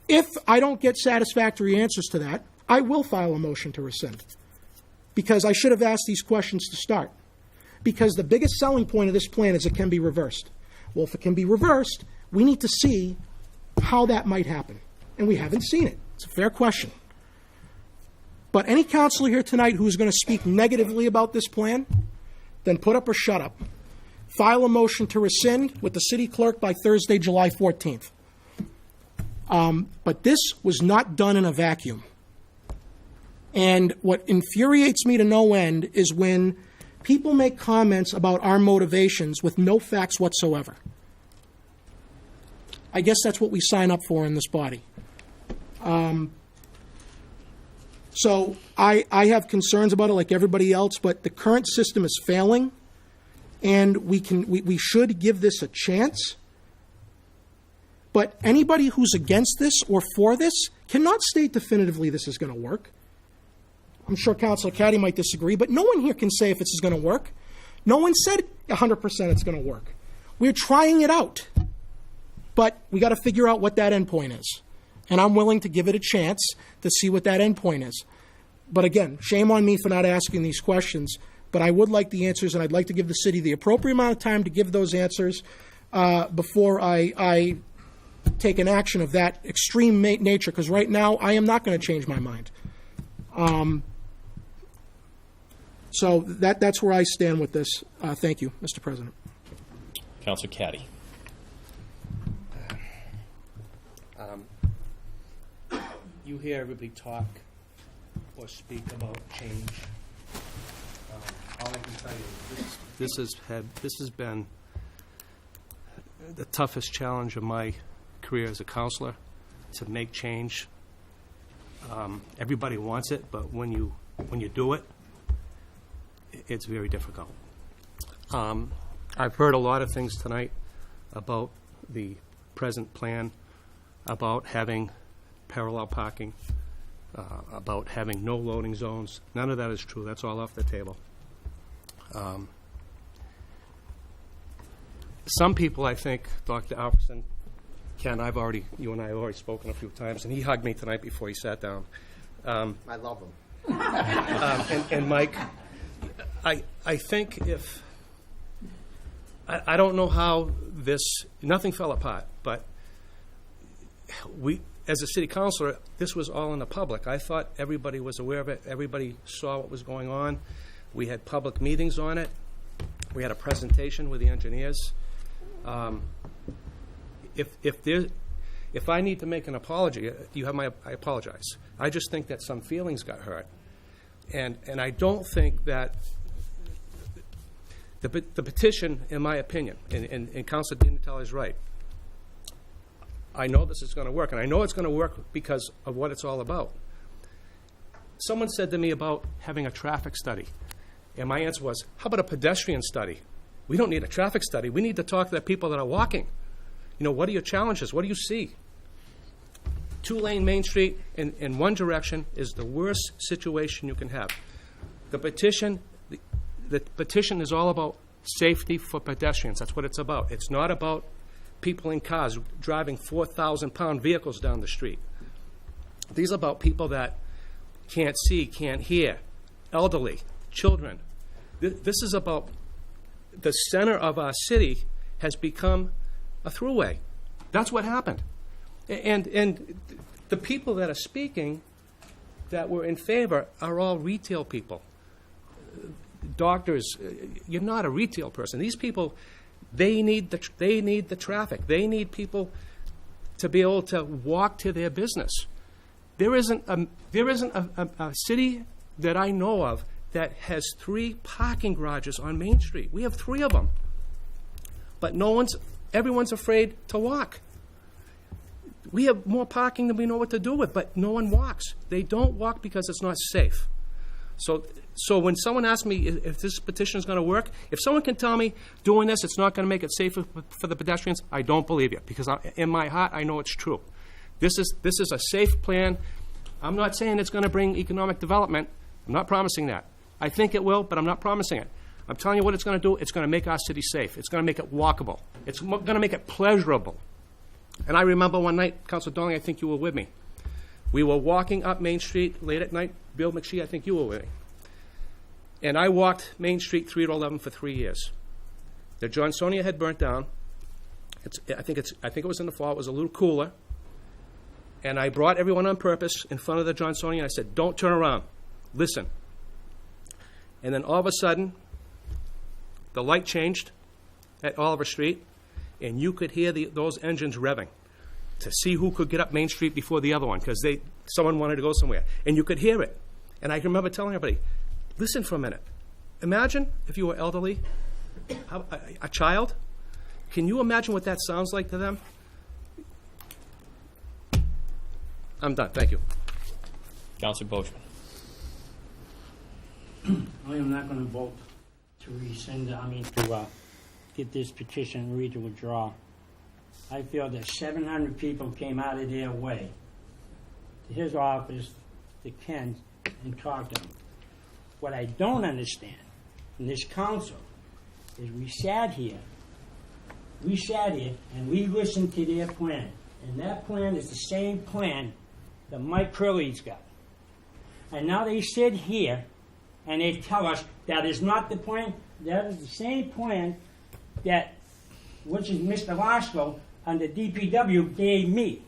if I don't get satisfactory answers to that, I will file a motion to rescind. Because I should have asked these questions to start. Because the biggest selling point of this plan is it can be reversed. Well, if it can be reversed, we need to see how that might happen. And we haven't seen it. It's a fair question. But any councilor here tonight who is going to speak negatively about this plan, then put up or shut up. File a motion to rescind with the city clerk by Thursday, July 14th. But this was not done in a vacuum. And what infuriates me to no end is when people make comments about our motivations with no facts whatsoever. I guess that's what we sign up for in this body. So I have concerns about it like everybody else, but the current system is failing, and we should give this a chance. But anybody who's against this or for this cannot state definitively this is going to work. I'm sure Councilor Caddy might disagree, but no one here can say if this is going to work. No one said 100% it's going to work. We're trying it out. But we got to figure out what that endpoint is. And I'm willing to give it a chance to see what that endpoint is. But again, shame on me for not asking these questions, but I would like the answers, and I'd like to give the city the appropriate amount of time to give those answers before I take an action of that extreme nature, because right now I am not going to change my mind. So that's where I stand with this. Thank you, Mr. President. Councilor Caddy. You hear everybody talk or speak about change. All I can tell you is this has been the toughest challenge of my career as a counselor, to make change. Everybody wants it, but when you do it, it's very difficult. I've heard a lot of things tonight about the present plan, about having parallel parking, about having no loading zones. None of that is true. That's all off the table. Some people, I think, Dr. Alfredson, Ken, you and I have already spoken a few times, and he hugged me tonight before he sat down. I love him. And Mike, I think if, I don't know how nothing fell apart, but as a city councilor, this was all in the public. I thought everybody was aware of it. Everybody saw what was going on. We had public meetings on it. We had a presentation with the engineers. If I need to make an apology, I apologize. I just think that some feelings got hurt. And I don't think that the petition, in my opinion, and Councilor DiNatale is right, I know this is going to work, and I know it's going to work because of what it's all about. Someone said to me about having a traffic study, and my answer was, how about a pedestrian study? We don't need a traffic study. We need to talk to the people that are walking. What are your challenges? What do you see? 2-lane Main Street in one direction is the worst situation you can have. The petition is all about safety for pedestrians. That's what it's about. It's not about people in cars driving 4,000-pound vehicles down the street. These are about people that can't see, can't hear, elderly, children. This is about the center of our city has become a throughway. That's what happened. And the people that are speaking that were in favor are all retail people. Doctors, you're not a retail person. These people, they need the traffic. They need people to be able to walk to their business. There isn't a city that I know of that has 3 parking garages on Main Street. We have 3 of them. But everyone's afraid to walk. We have more parking than we know what to do with, but no one walks. They don't walk because it's not safe. So when someone asks me if this petition is going to work, if someone can tell me doing this, it's not going to make it safer for the pedestrians, I don't believe you, because in my heart, I know it's true. This is a safe plan. I'm not saying it's going to bring economic development. I'm not promising that. I think it will, but I'm not promising it. I'm telling you what it's going to do. It's going to make our city safe. It's going to make it walkable. It's going to make it pleasurable. And I remember one night, Councilor Donnelly, I think you were with me. We were walking up Main Street late at night. Bill McShee, I think you were with me. And I walked Main Street 3 to 11 for 3 years. The Johnsonia had burnt down. I think it was in the fall. It was a little cooler. And I brought everyone on purpose in front of the Johnsonia, and I said, don't turn around. Listen. And then all of a sudden, the light changed at Oliver Street, and you could hear those engines revving to see who could get up Main Street before the other one, because someone wanted to go somewhere. And you could hear it. And I can remember telling everybody, listen for a minute. Imagine if you were elderly, a child. Can you imagine what that sounds like to them? I'm done. Thank you. Councilor Boschman. I am not going to vote to to get this petition read to withdraw. I feel that 700 people came out of their way to his office, to Ken, and talked to him. What I don't understand in this council is we sat here and we listened to their plan. And that plan is the same plan that Mike Curley's got. And now they sit here and they tell us that is not the plan. That is the same plan that, which is Mr. Lasco under DPW gave me.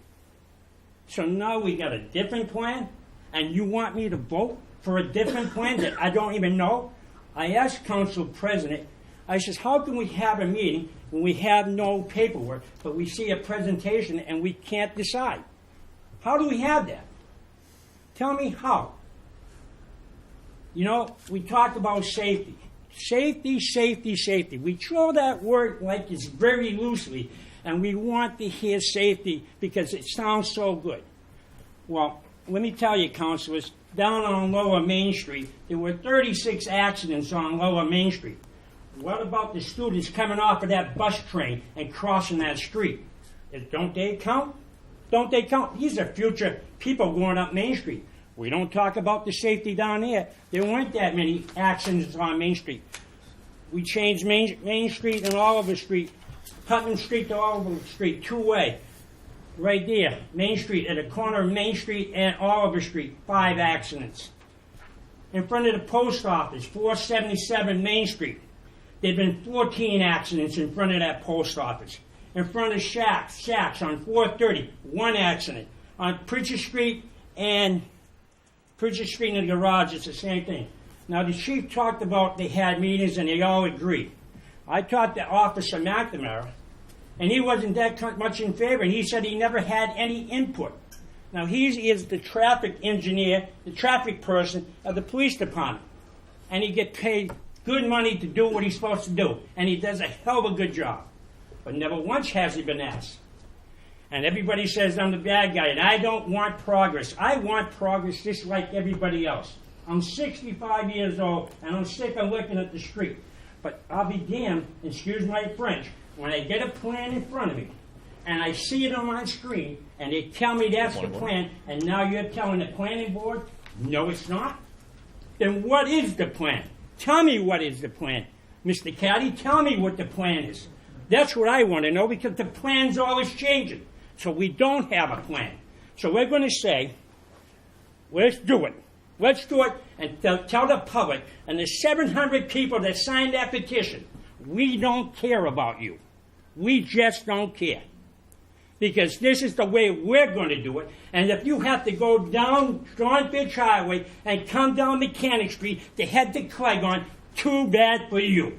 So now we got a different plan, and you want me to vote for a different plan that I don't even know? I asked Council President, I says, how can we have a meeting when we have no paperwork, but we see a presentation and we can't decide? How do we have that? Tell me how. You know, we talk about safety. Safety, safety, safety. We throw that word like it's very loosely, and we want to hear safety because it sounds so good. Well, let me tell you, councilors, down on Lower Main Street, there were 36 accidents on Lower Main Street. What about the students coming off of that bus train and crossing that street? Don't they count? Don't they count? These are future people going up Main Street. We don't talk about the safety down there. There weren't that many accidents on Main Street. We changed Main Street and Oliver Street, Putnam Street to Oliver Street, two-way. Right there, Main Street, at the corner of Main Street and Oliver Street, 5 accidents. In front of the post office, 477 Main Street, there have been 14 accidents in front of that post office. In front of Shacks on 430, 1 accident. On Preacher Street and in the garage, it's the same thing. Now, the chief talked about they had meetings and they all agreed. I talked to Officer McNamara, and he wasn't that much in favor, and he said he never had any input. Now, he is the traffic engineer, the traffic person of the police department, and he gets paid good money to do what he's supposed to do, and he does a hell of a good job. But never once has he been asked. And everybody says I'm the bad guy, and I don't want progress. I want progress just like everybody else. I'm 65 years old, and I'm sick of looking at the street. But I'll be damned, excuse my French, when I get a plan in front of me, and I see it on my screen, and they tell me that's the plan, and now you're telling the planning board, no, it's not? Then what is the plan? Tell me what is the plan. Mr. Caddy, tell me what the plan is. That's what I want to know, because the plan's always changing. So we don't have a plan. So we're going to say, let's do it. Let's do it and tell the public and the 700 people that signed that petition We don't care about you. We just don't care. Because this is the way we're going to do it. And if you have to go down John Fitch Highway and come down Mechanic Street to head to Clegon, too bad for you.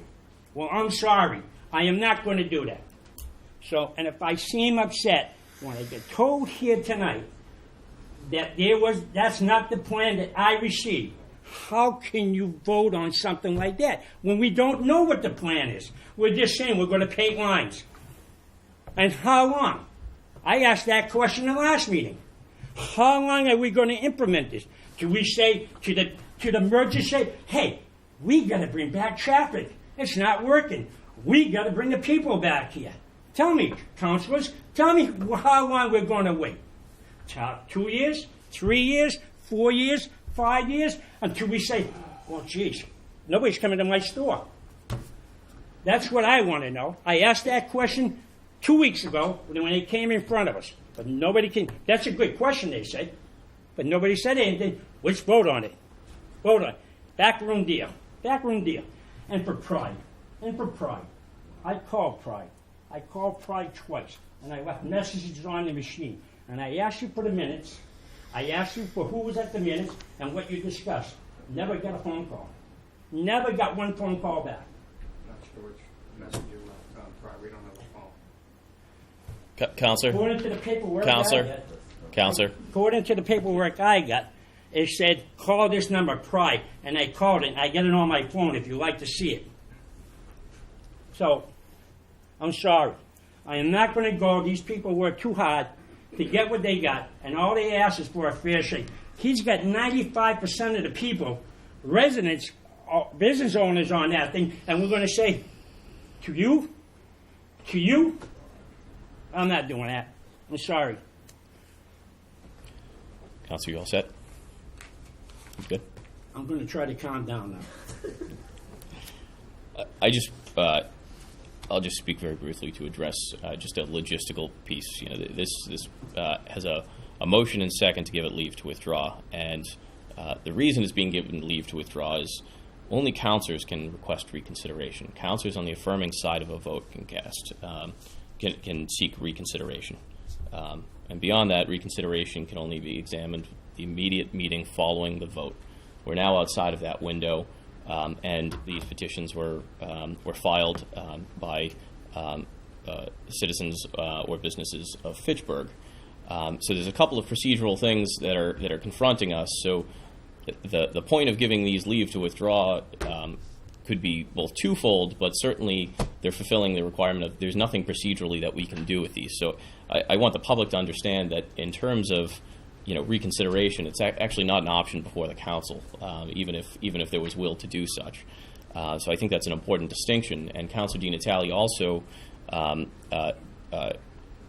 Well, I'm sorry. I am not going to do that. So, and if I seem upset when I get told here tonight that that's not the plan that I received, how can you vote on something like that when we don't know what the plan is? We're just saying we're going to paint lines. And how long? I asked that question in the last meeting. How long are we going to implement this? Do we say to the merchants, say, hey, we got to bring back traffic. It's not working. We got to bring the people back here. Tell me, councilors, tell me how long we're going to wait. 2 years, 3 years, 4 years, 5 years, until we say, well, geez, nobody's coming to my store. That's what I want to know. I asked that question 2 weeks ago when they came in front of us, but nobody came. That's a good question, they said, but nobody said anything. Let's vote on it. Vote on it. Backroom deal. Backroom deal. And for Pride. I called Pride. I called Pride twice, and I left messages on the machine. And I asked you for the minutes. I asked you for who was at the minutes and what you discussed. Never got a phone call. Never got one phone call back. Not sure which message you left on Pride. We don't have a phone. Counselor? According to the paperwork I got. Counselor? According to the paperwork I got, it said, call this number, Pride. And I called it, and I get it on my phone if you'd like to see it. So, I'm sorry. I am not going to go. These people work too hard to get what they got, and all they ask is for a fair shake. He's got 95% of the people, residents, business owners on that thing, and we're going to say, to you, I'm not doing that. I'm sorry. Counselor, you all set? Good. I'm going to try to calm down now. I'll just speak very briefly to address just a logistical piece. You know, this has a motion and second to give it leave to withdraw, and the reason it's being given leave to withdraw is only councilors can request reconsideration. Councilors on the affirming side of a vote can seek reconsideration, and beyond that, reconsideration can only be examined the immediate meeting following the vote. We're now outside of that window. And these petitions were filed by citizens or businesses of Fitchburg. So there's a couple of procedural things that are confronting us. So the point of giving these leave to withdraw could be both twofold, but certainly they're fulfilling the requirement of there's nothing procedurally that we can do with these. So I want the public to understand that in terms of reconsideration, it's actually not an option before the council, even if there was will to do such. So I think that's an important distinction. And Councilor DiNatale also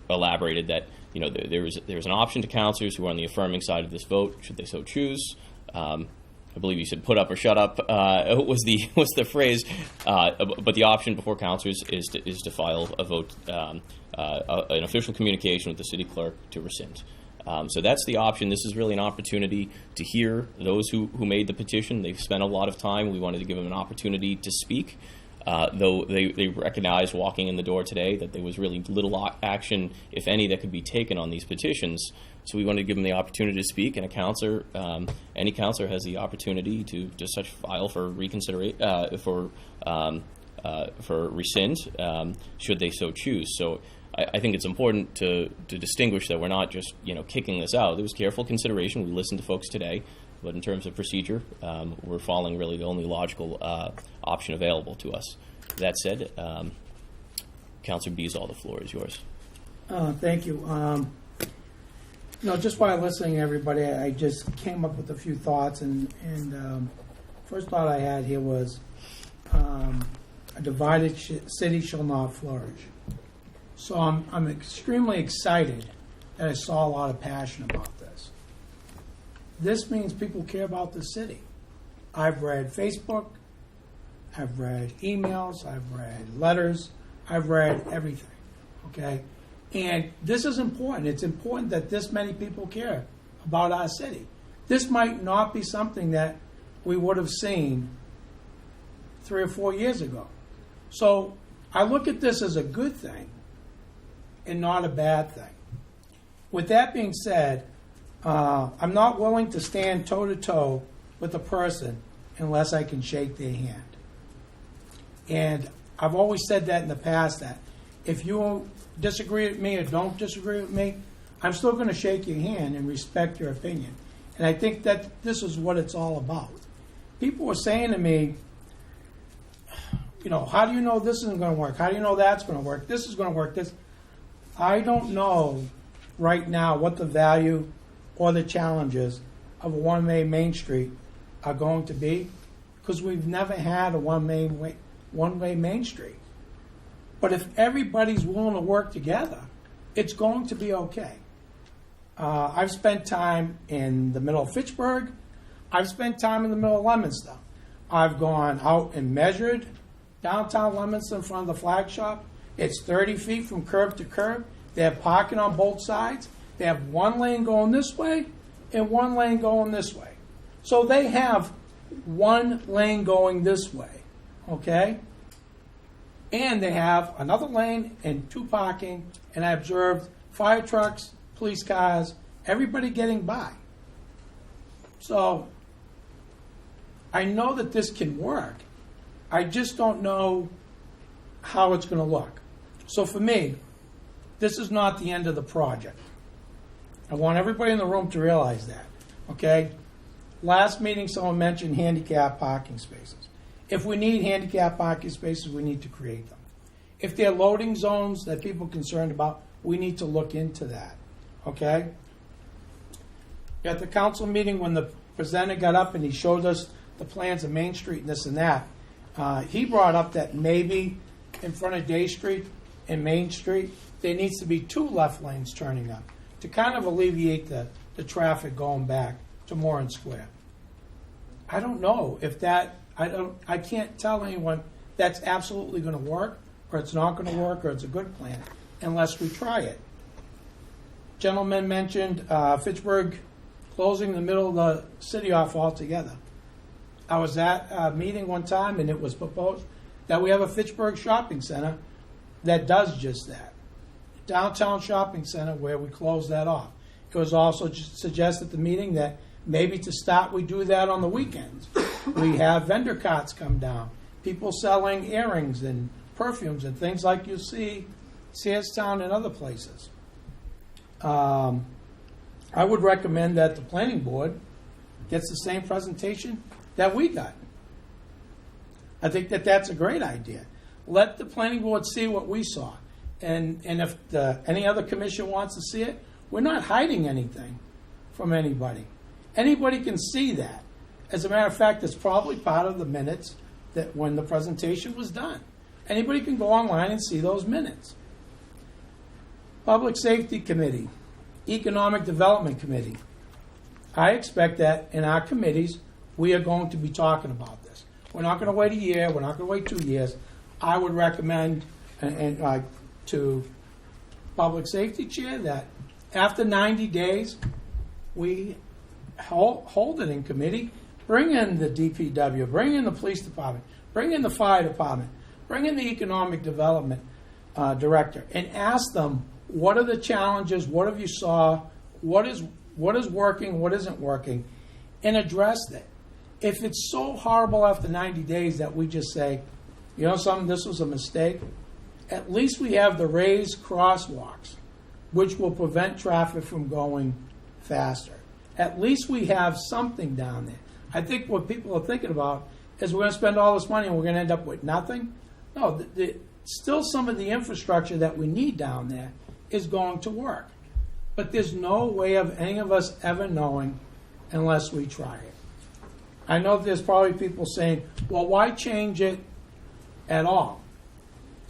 elaborated that there's an option to councilors who are on the affirming side of this vote, should they so choose. I believe you said "put up or shut up" was the phrase, but the option before councilors is to file a vote, an official communication with the city clerk to rescind. So that's the option. This is really an opportunity to hear those who made the petition. They've spent a lot of time. We wanted to give them an opportunity to speak, though they recognized walking in the door today that there was really little action, if any, that could be taken on these petitions. So we wanted to give them the opportunity to speak, and any counselor has the opportunity to such file for for rescind, should they so choose. So I think it's important to distinguish that we're not just kicking this out. There was careful consideration. We listened to folks today, but in terms of procedure, we're following really the only logical option available to us. That said, Councilor Beazall, the floor is yours. Thank you. Just while listening to everybody, I just came up with a few thoughts, and first thought I had here was a divided city shall not flourish. So I'm extremely excited that I saw a lot of passion about this. This means people care about the city. I've read Facebook, I've read emails, I've read letters, I've read everything, okay? And this is important. It's important that this many people care about our city. This might not be something that we would have seen 3 or 4 years ago. So I look at this as a good thing and not a bad thing. With that being said, I'm not willing to stand toe-to-toe with a person unless I can shake their hand. And I've always said that in the past, that if you disagree with me or don't disagree with me, I'm still going to shake your hand and respect your opinion. And I think that this is what it's all about. People were saying to me, you know, how do you know this isn't going to work? How do you know that's going to work? This is going to work. I don't know right now what the value or the challenges of a one-way Main Street are going to be, because we've never had a one-way Main Street. But if everybody's willing to work together, it's going to be okay. I've spent time in the middle of Fitchburg. I've spent time in the middle of Leominster. I've gone out and measured downtown Leominster in front of the flag shop. It's 30 feet from curb to curb. They have parking on both sides. They have one lane going this way and one lane going this way. So they have one lane going this way, okay? And they have another lane and two parking, and I observed fire trucks, police cars, everybody getting by. So I know that this can work. I just don't know how it's going to look. So for me, this is not the end of the project. I want everybody in the room to realize that, okay? Last meeting, someone mentioned handicap parking spaces. If we need handicap parking spaces, we need to create them. If there are loading zones that people are concerned about, we need to look into that, okay? At the council meeting, when the presenter got up and he showed us the plans of Main Street and this and that, he brought up that maybe in front of Day Street and Main Street, there needs to be two left lanes turning up to kind of alleviate the traffic going back to Moran Square. I don't know if that, I can't tell anyone that's absolutely going to work, or it's not going to work, or it's a good plan, unless we try it. Gentleman mentioned Fitchburg closing the middle of the city off altogether. I was at a meeting one time, and it was proposed that we have a Fitchburg shopping center that does just that. Downtown shopping center where we close that off. It was also suggested at the meeting that maybe to start we do that on the weekends. We have vendor carts come down, people selling earrings and perfumes and things like you see Searstown and other places. I would recommend that the planning board gets the same presentation that we got. I think that that's a great idea. Let the planning board see what we saw. And if any other commission wants to see it, we're not hiding anything from anybody. Anybody can see that. As a matter of fact, it's probably part of the minutes that when the presentation was done. Anybody can go online and see those minutes. Public Safety Committee, Economic Development Committee. I expect that in our committees, we are going to be talking about this. We're not going to wait a year. We're not going to wait 2 years. I would recommend to Public Safety Chair that after 90 days, we hold it in committee, bring in the DPW, bring in the police department, bring in the fire department, bring in the economic development director, and ask them, what are the challenges, what have you saw, what is working, what isn't working, and address that. If it's so horrible after 90 days that we just say, you know something, this was a mistake, at least we have the raised crosswalks, which will prevent traffic from going faster. At least we have something down there. I think what people are thinking about is we're going to spend all this money and we're going to end up with nothing. No, still some of the infrastructure that we need down there is going to work. But there's no way of any of us ever knowing unless we try it. I know there's probably people saying, well, why change it at all?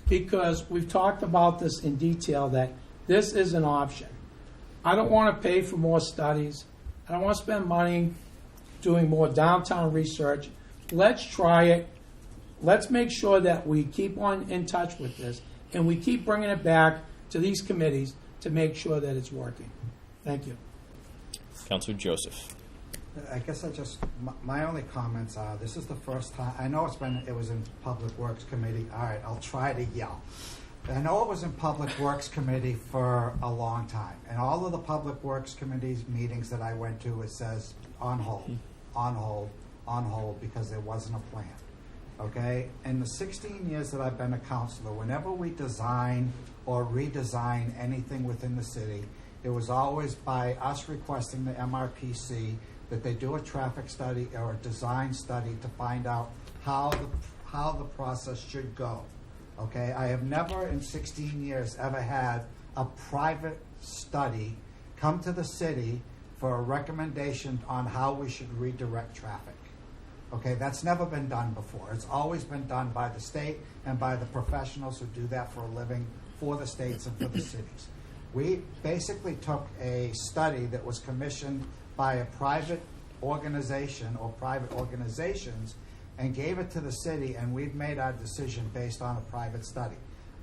Because we've talked about this in detail, that this is an option. I don't want to pay for more studies. I don't want to spend money doing more downtown research. Let's try it. Let's make sure that we keep on in touch with this and we keep bringing it back to these committees to make sure that it's working. Thank you. Councilor Joseph. I guess my only comments are, this is the first time, I know it was in Public Works Committee. All right, I'll try to yell. I know it was in Public Works Committee for a long time. And all of the Public Works Committee's meetings that I went to, it says on hold, on hold, on hold, because there wasn't a plan. Okay? In the 16 years that I've been a councilor, whenever we design or redesign anything within the city, it was always by us requesting the MRPC that they do a traffic study or a design study to find out how the process should go. Okay, I have never in 16 years ever had a private study come to the city for a recommendation on how we should redirect traffic. Okay, that's never been done before. It's always been done by the state and by the professionals who do that for a living for the states and for the cities. We basically took a study that was commissioned by a private organization or private organizations and gave it to the city, and we've made our decision based on a private study.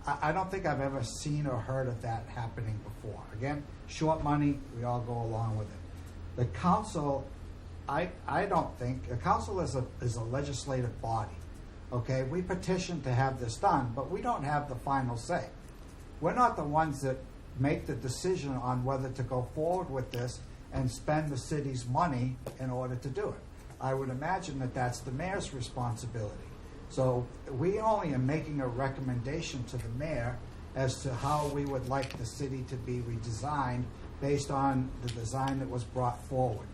I don't think I've ever seen or heard of that happening before. Again, short money, we all go along with it. The council, I don't think, the council is a legislative body. Okay, we petitioned to have this done, but we don't have the final say. We're not the ones that make the decision on whether to go forward with this and spend the city's money in order to do it. I would imagine that that's the mayor's responsibility. So we only are making a recommendation to the mayor as to how we would like the city to be redesigned based on the design that was brought forward.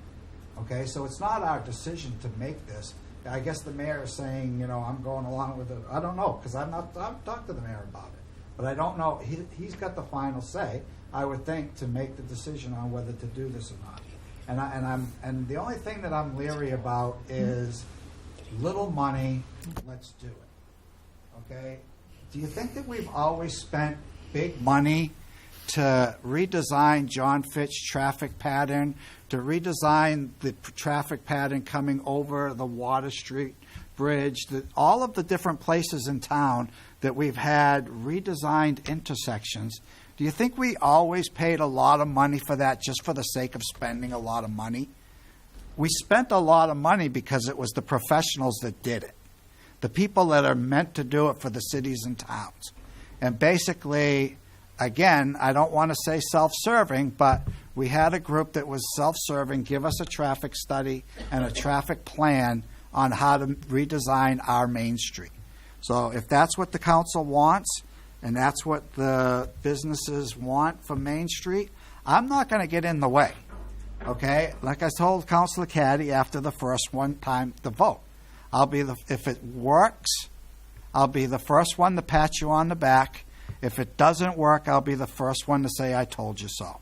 Okay, so it's not our decision to make this. I guess the mayor is saying, you know, I'm going along with it. I don't know, because I've talked to the mayor about it. But I don't know. He's got the final say, I would think, to make the decision on whether to do this or not. And the only thing that I'm leery about is little money, let's do it. Okay? Do you think that we've always spent big money to redesign John Fitch traffic pattern, to redesign the traffic pattern coming over the Water Street Bridge, all of the different places in town that we've had redesigned intersections? Do you think we always paid a lot of money for that just for the sake of spending a lot of money? We spent a lot of money because it was the professionals that did it, the people that are meant to do it for the cities and towns. And basically, again, I don't want to say self-serving, but we had a group that was self-serving give us a traffic study and a traffic plan on how to redesign our Main Street. So if that's what the council wants, and that's what the businesses want for Main Street, I'm not going to get in the way. Okay? Like I told Councilor Caddy after the first time to vote, if it works, I'll be the first one to pat you on the back. If it doesn't work, I'll be the first one to say I told you so.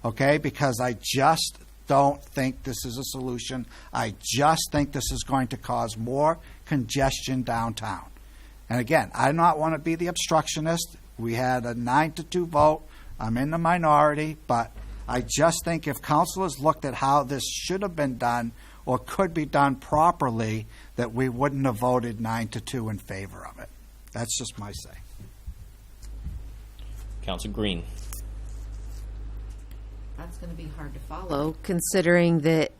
Okay? Because I just don't think this is a solution. I just think this is going to cause more congestion downtown. And again, I do not want to be the obstructionist. We had a 9-2 vote. I'm in the minority, but I just think if councilors looked at how this should have been done or could be done properly, that we wouldn't have voted 9-2 in favor of it. That's just my say. Councilor Green. That's going to be hard to follow, considering that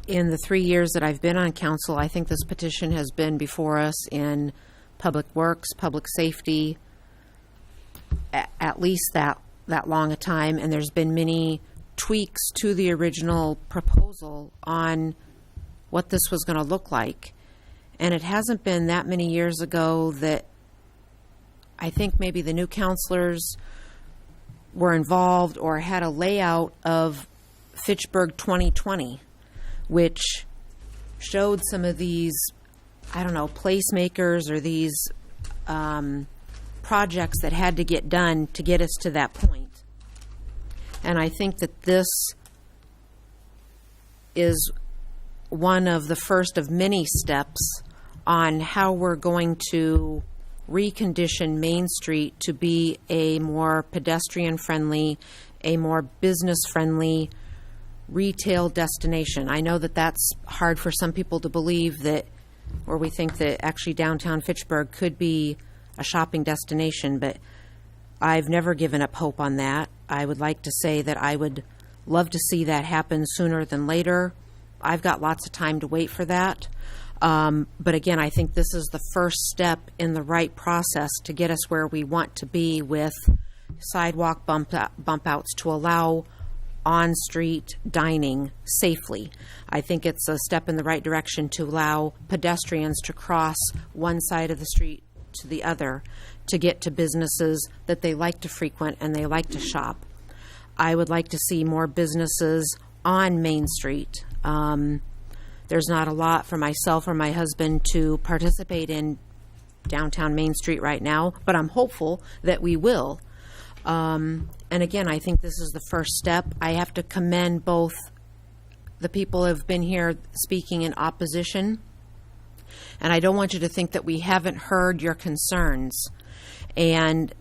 in the 3 years that I've been on council, I think this petition has been before us in Public Works, Public Safety, at least that long a time, and there's been many tweaks to the original proposal on what this was going to look like. And it hasn't been that many years ago that I think maybe the new councilors were involved or had a layout of Fitchburg 2020, which showed some of these, I don't know, placemakers or these projects that had to get done to get us to that point. And I think that this is one of the first of many steps on how we're going to recondition Main Street to be a more pedestrian-friendly, a more business-friendly retail destination. I know that that's hard for some people to believe, that, or we think that actually downtown Fitchburg could be a shopping destination, but I've never given up hope on that. I would like to say that I would love to see that happen sooner than later, I've got lots of time to wait for that. But again, I think this is the first step in the right process to get us where we want to be with sidewalk bump outs to allow on-street dining safely. I think it's a step in the right direction to allow pedestrians to cross one side of the street to the other to get to businesses that they like to frequent and they like to shop. I would like to see more businesses on Main Street. There's not a lot for myself or my husband to participate in downtown Main Street right now, but I'm hopeful that we will. And again, I think this is the first step. I have to commend both the people who have been here speaking in opposition, and I don't want you to think that we haven't heard your concerns. And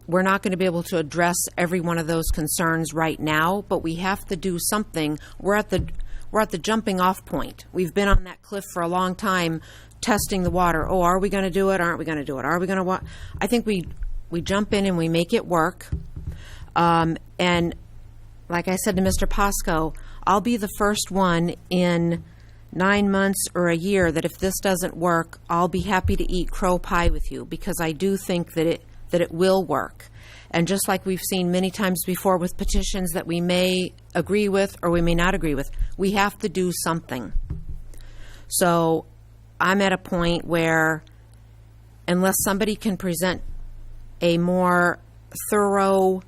we're not going to be able to address every one of those concerns right now, but we have to do something. We're at the jumping off point. We've been on that cliff for a long time testing the water. Oh, are we going to do it? Aren't we going to do it? Are we going to I think we jump in and we make it work. And like I said to Mr. Pasco, I'll be the first one in 9 months or a year that if this doesn't work, I'll be happy to eat crow pie with you, because I do think that it will work. And just like we've seen many times before with petitions that we may agree with or we may not agree with, we have to do something. So I'm at a point where unless somebody can present a more thorough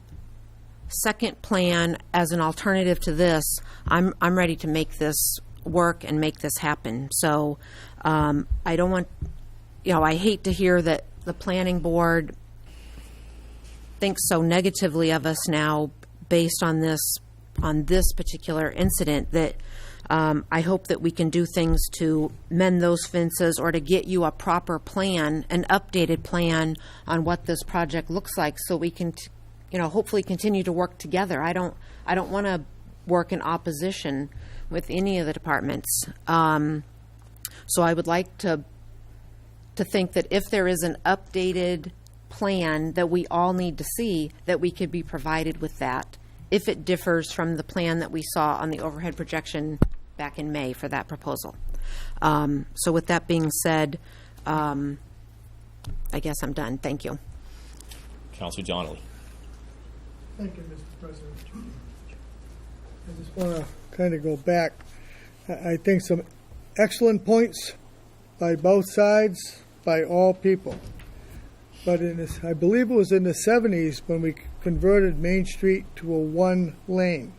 second plan as an alternative to this, I'm ready to make this work and make this happen. So I don't want, I hate to hear that the planning board thinks so negatively of us now based on this particular incident, that I hope that we can do things to mend those fences or to get you a proper plan, an updated plan on what this project looks like, so we can hopefully continue to work together. I don't want to work in opposition with any of the departments. So I would like to think that if there is an updated plan that we all need to see, that we could be provided with that if it differs from the plan that we saw on the overhead projection back in May for that proposal. So with that being said, I guess I'm done. Thank you. Councilor Donnelly. Thank you, Mr. President. I just want to kind of go back. I think some excellent points by both sides, by all people. But I believe it was in the 70s when we converted Main Street to a one lane.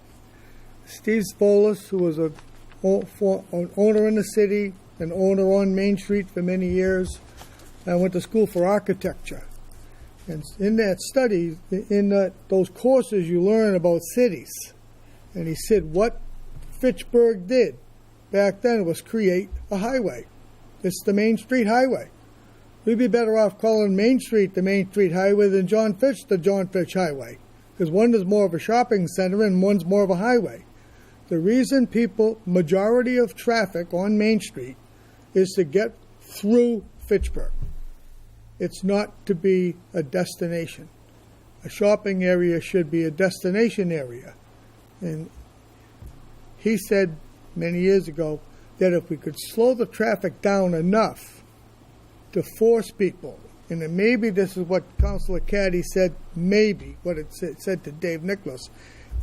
Steve Spolis, who was an owner in the city, an owner on Main Street for many years, I went to school for architecture. And in that study, those courses, you learn about cities. And he said what Fitchburg did back then was create a highway. It's the Main Street Highway. We'd be better off calling Main Street the Main Street Highway than John Fitch the John Fitch Highway, because one is more of a shopping center and one's more of a highway. The reason majority of traffic on Main Street is to get through Fitchburg. It's not to be a destination. A shopping area should be a destination area. And he said many years ago that if we could slow the traffic down enough to force people, and then maybe this is what Councilor Caddy said, maybe what it said to Dave Nicholas,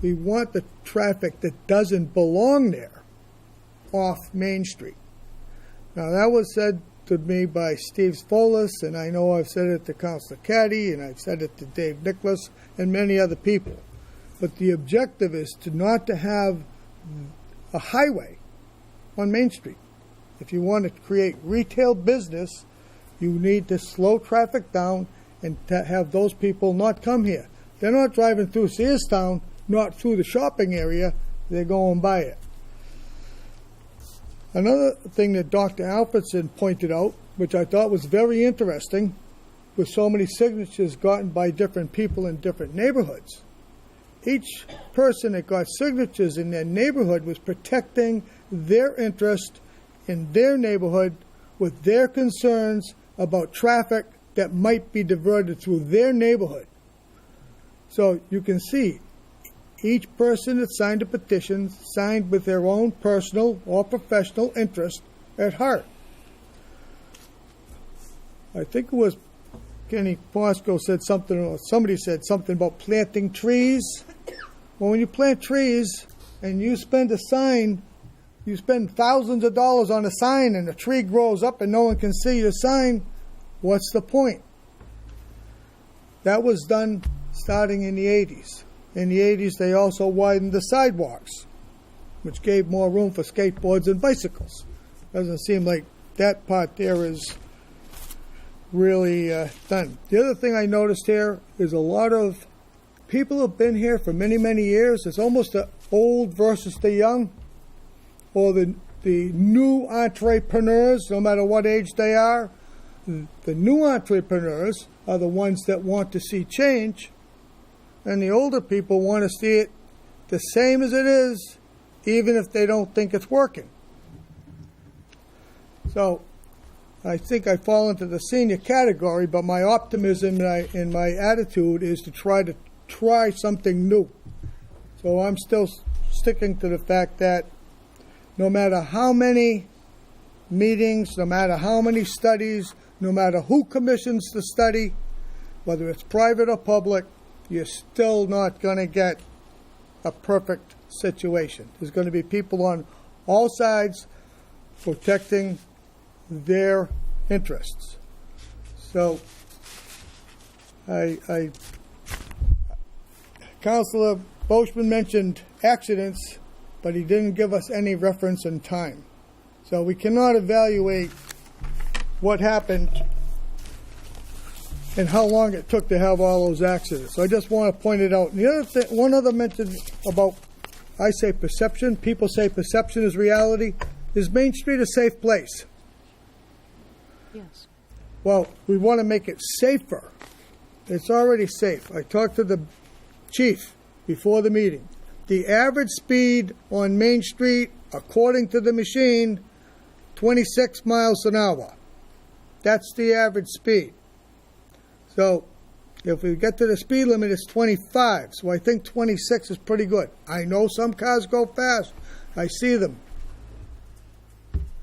we want the traffic that doesn't belong there off Main Street. Now that was said to me by Steve Spolis, and I know I've said it to Councilor Caddy, and I've said it to Dave Nicholas and many other people. But the objective is not to have a highway on Main Street. If you want to create retail business, you need to slow traffic down and to have those people not come here. They're not driving through Searstown, not through the shopping area, they're going by it. Another thing that Dr. Alfredson pointed out, which I thought was very interesting, with so many signatures gotten by different people in different neighborhoods. Each person that got signatures in their neighborhood was protecting their interest in their neighborhood with their concerns about traffic that might be diverted through their neighborhood. So you can see, each person that signed a petition signed with their own personal or professional interest at heart. I think it was Kenny Fosco said something, or somebody said something about planting trees. Well, when you plant trees and you spend a sign, you spend thousands of dollars on a sign and the tree grows up and no one can see your sign, what's the point? That was done starting in the 80s. In the 80s, they also widened the sidewalks, which gave more room for skateboards and bicycles. Doesn't seem like that part there is really done. The other thing I noticed here is a lot of people have been here for many, many years. It's almost the old versus the young, or the new entrepreneurs, no matter what age they are. The new entrepreneurs are the ones that want to see change, and the older people want to see it the same as it is, even if they don't think it's working. So I think I fall into the senior category, but my optimism and my attitude is to try something new. So I'm still sticking to the fact that no matter how many meetings, no matter how many studies, no matter who commissions the study, whether it's private or public, you're still not going to get a perfect situation. There's going to be people on all sides protecting their interests. So, Councilor Boschman mentioned accidents, but he didn't give us any reference in time. So we cannot evaluate what happened and how long it took to have all those accidents. So I just want to point it out. And the other thing, one other mention about, I say perception, people say perception is reality. Is Main Street a safe place? Yes. Well, we want to make it safer. It's already safe. I talked to the chief before the meeting. The average speed on Main Street, according to the machine, 26 miles an hour. That's the average speed. So if we get to the speed limit, it's 25. So I think 26 is pretty good. I know some cars go fast. I see them.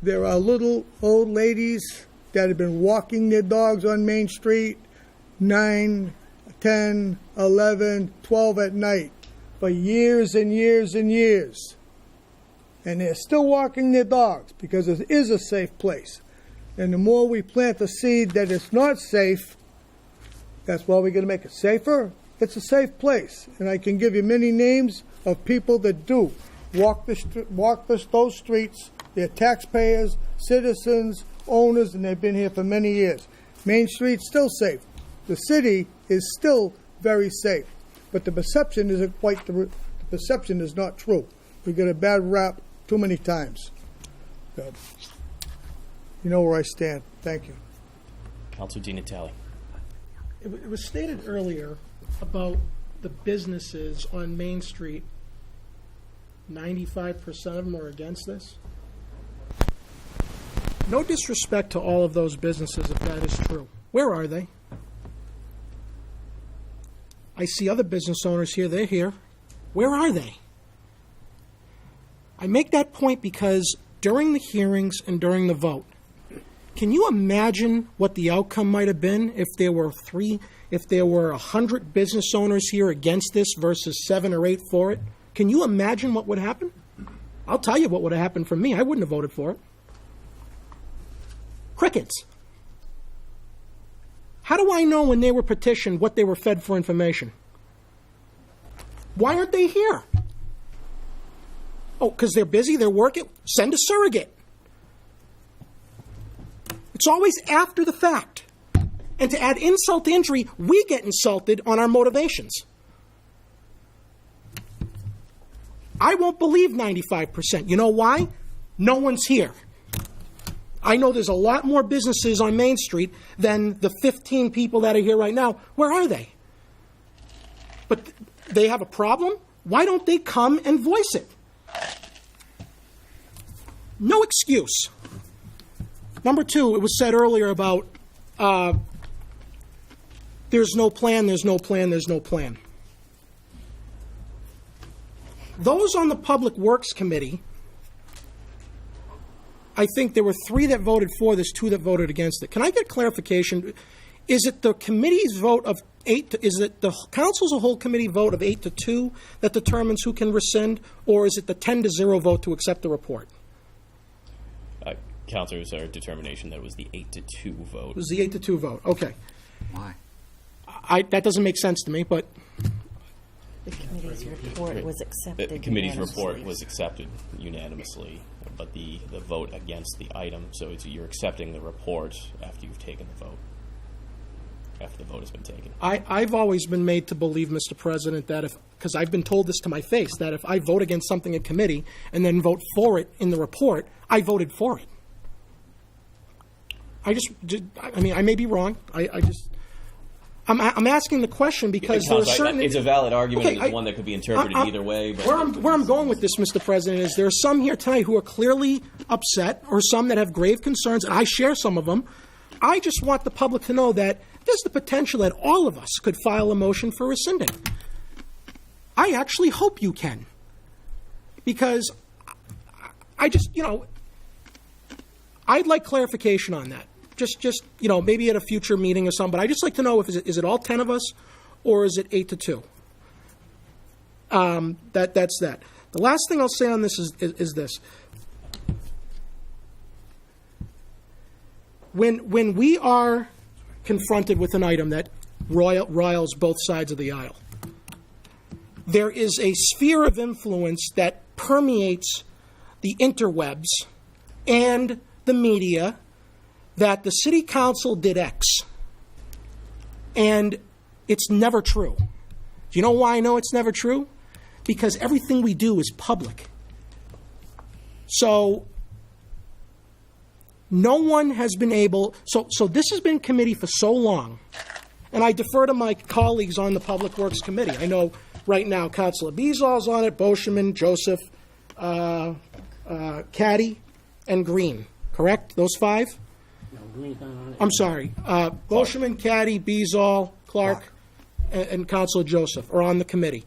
There are little old ladies that have been walking their dogs on Main Street 9, 10, 11, 12 at night for years and years and years. And they're still walking their dogs because it is a safe place. And the more we plant the seed that it's not safe, that's why we're going to make it safer. It's a safe place. And I can give you many names of people that do walk those streets. They're taxpayers, citizens, owners, and they've been here for many years. Main Street's still safe. The city is still very safe. But the perception isn't quite the perception is not true. We get a bad rap too many times. So, you know where I stand. Thank you. Councilor Di Natale. It was stated earlier about the businesses on Main Street, 95% of them are against this. No disrespect to all of those businesses if that is true. Where are they? I see other business owners here, they're here. Where are they? I make that point because during the hearings and during the vote, can you imagine what the outcome might have been if there were 100 business owners here against this versus 7 or 8 for it? Can you imagine what would happen? I'll tell you what would have happened for me. I wouldn't have voted for it. Crickets. How do I know when they were petitioned what they were fed for information? Why aren't they here? Oh, because they're busy, they're working? Send a surrogate. It's always after the fact. And to add insult to injury, we get insulted on our motivations. I won't believe 95%. You know why? No one's here. I know there's a lot more businesses on Main Street than the 15 people that are here right now. Where are they? But they have a problem? Why don't they come and voice it? No excuse. Number 2, it was said earlier about there's no plan, there's no plan, there's no plan. those on the Public Works Committee, I think there were 3 that voted for this, 2 that voted against it. Can I get clarification? Is it the committee's vote of 8, is it the council's a whole committee vote of 8-2 that determines who can rescind, or is it the 10-0 vote to accept the report? Councilors, our determination that it was the 8-2 vote. It was the 8-2 vote, okay. Why? That doesn't make sense to me, but... The committee's report was accepted. The committee's report was accepted unanimously, but the vote against the item, so you're accepting the report after you've taken the vote, after the vote has been taken. I've always been made to believe, Mr. President, that because I've been told this to my face, that if I vote against something in committee and then vote for it in the report, I voted for it. I may be wrong. I'm asking the question because there are certain... It's a valid argument. Okay, it's one that could be interpreted either way. But where I'm going with this, Mr. President, is there are some here tonight who are clearly upset, or some that have grave concerns, and I share some of them. I just want the public to know that there's the potential that all of us could file a motion for rescinding. I actually hope you can, because I just, I'd like clarification on that. Just maybe at a future meeting or something. But I'd just like to know, is it all 10 of us, or is it 8-2? That's that. The last thing I'll say on this is this. When we are confronted with an item that riles both sides of the aisle, there is a sphere of influence that permeates the interwebs and the media that the city council did X, and it's never true. Do you know why I know it's never true? Because everything we do is public. So no one has been able, so this has been committee for so long, and I defer to my colleagues on the Public Works Committee. I know right now Councilor Bezal's on it, Boschman, Joseph, Caddy, and Green, correct? Those 5? I'm sorry. Boschman, Caddy, Bezal, Clark, and Councilor Joseph are on the committee.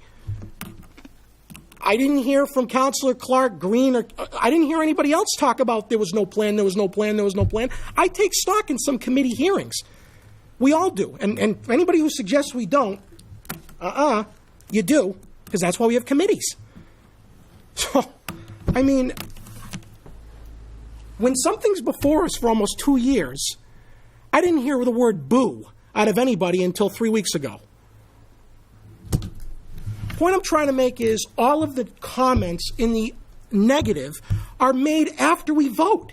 I didn't hear from Councilor Clark, Green, or I didn't hear anybody else talk about there was no plan, there was no plan, there was no plan. I take stock in some committee hearings. We all do. And anybody who suggests we don't, you do, because that's why we have committees. So, I mean, when something's before us for almost 2 years, I didn't hear the word boo out of anybody until 3 weeks ago. The point I'm trying to make is all of the comments in the negative are made after we vote.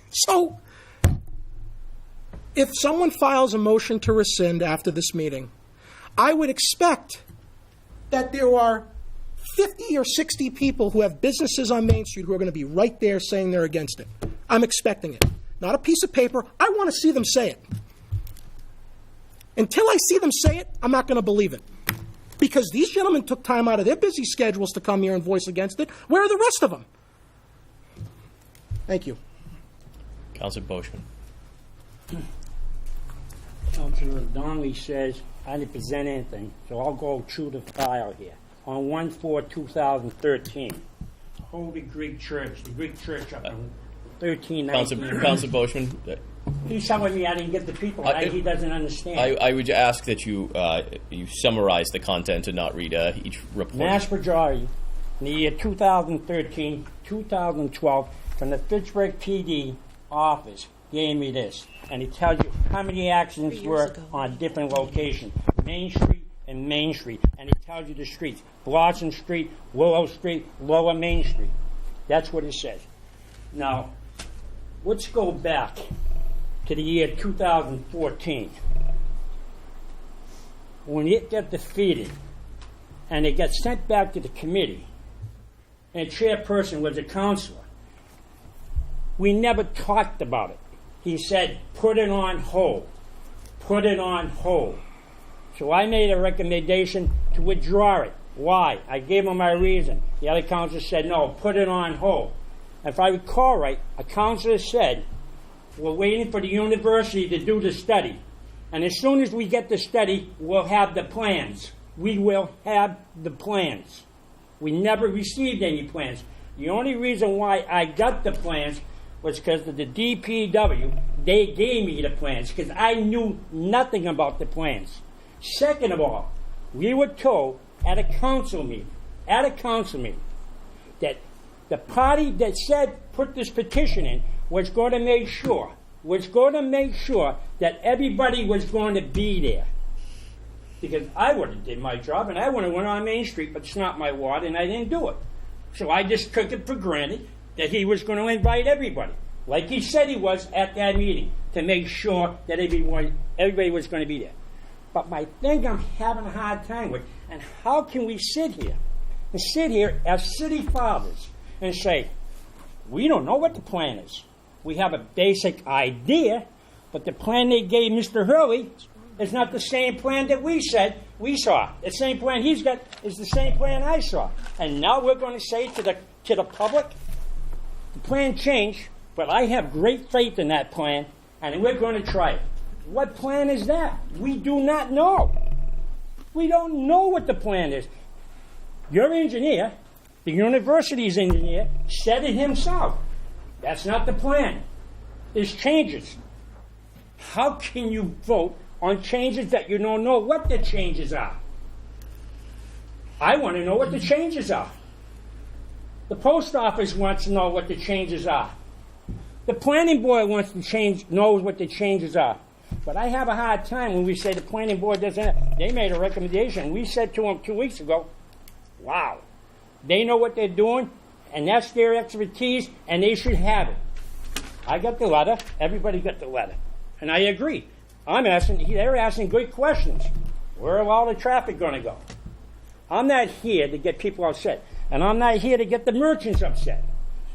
So, if someone files a motion to rescind after this meeting, I would expect that there are 50 or 60 people who have businesses on Main Street who are going to be right there saying they're against it. I'm expecting it. Not a piece of paper. I want to see them say it. Until I see them say it, I'm not going to believe it. Because these gentlemen took time out of their busy schedules to come here and voice against it. Where are the rest of them? Thank you. Councilor Boschman. Councilor Donnelly says I didn't present anything, so I'll go through the file here. On 1/4/2013, Holy Greek Church, the Greek Church up in 1319. Councilor Boschman. He's telling me I didn't get the people right. He doesn't understand. I would ask that you summarize the content and not read each report. Mass majority in the year 2013, 2012, from the Fitchburg PD office gave me this, and it tells you how many accidents were on different locations, Main Street and Main Street, and it tells you the streets: Blossom Street, Willow Street, Lower Main Street. That's what it says. Now, let's go back to the year 2014, when it got defeated and it got sent back to the committee, and the chairperson was a councilor. We never talked about it. He said, put it on hold. Put it on hold. So I made a recommendation to withdraw it. Why? I gave him my reason. The other councilor said, no, put it on hold. If I recall right, a councilor said, we're waiting for the university to do the study. And as soon as we get the study, we'll have the plans. We will have the plans. We never received any plans. The only reason why I got the plans was because of the DPW. They gave me the plans because I knew nothing about the plans. Second of all, we were told at a council meeting, that the party that said put this petition in was going to make sure that everybody was going to be there. Because I would have did my job and I would have went on Main Street, but it's not my ward and I didn't do it. So I just took it for granted that he was going to invite everybody, like he said he was at that meeting, to make sure that everybody was going to be there. But my thing I'm having a hard time with, and how can we sit here as city fathers and say, we don't know what the plan is. We have a basic idea, but the plan they gave Mr. Hurley is not the same plan that we said we saw. The same plan he's got is the same plan I saw. And now we're going to say to the public, the plan changed, but I have great faith in that plan, and we're going to try it. What plan is that? We do not know. We don't know what the plan is. Your engineer, the university's engineer, said it himself. That's not the plan. There's changes. How can you vote on changes that you don't know what the changes are? I want to know what the changes are. The post office wants to know what the changes are. The planning board knows what the changes are. But I have a hard time when we say the planning board doesn't. They made a recommendation. We said to them 2 weeks ago, wow, they know what they're doing, and that's their expertise, and they should have it. I got the letter. Everybody got the letter. And I agree. They're asking good questions. Where are all the traffic going to go? I'm not here to get people upset, and I'm not here to get the merchants upset.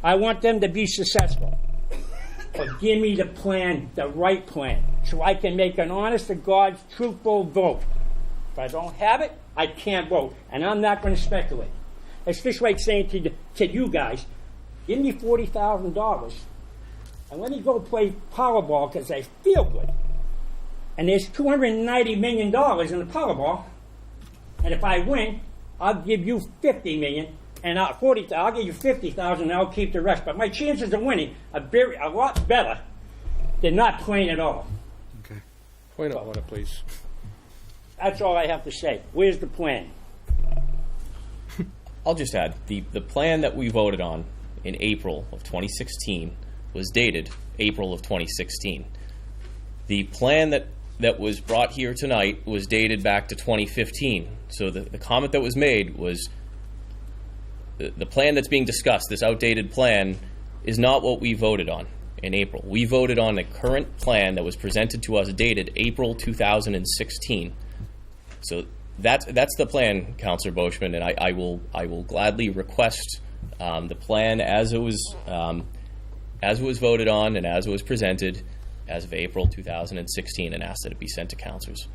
I want them to be successful. But give me the plan, the right plan, so I can make an honest-to-God, truthful vote. If I don't have it, I can't vote, and I'm not going to speculate. It's just like saying to you guys, give me $40,000, and let me go play Powerball because I feel good. And there's $290 million in the Powerball, and if I win, I'll give you $50 million. And I'll give you $50,000 and I'll keep the rest. But my chances of winning are a lot better than not playing at all. Okay. Point of order, please. That's all I have to say. Where's the plan? I'll just add, the plan that we voted on in April of 2016 was dated April of 2016. The plan that was brought here tonight was dated back to 2015. So the comment that was made was, the plan that's being discussed, this outdated plan, is not what we voted on in April. We voted on the current plan that was presented to us dated April 2016. So that's the plan, Councillor Boschman, and I will gladly request the plan as it was voted on and as it was presented as of April 2016, and ask that it be sent to councillors.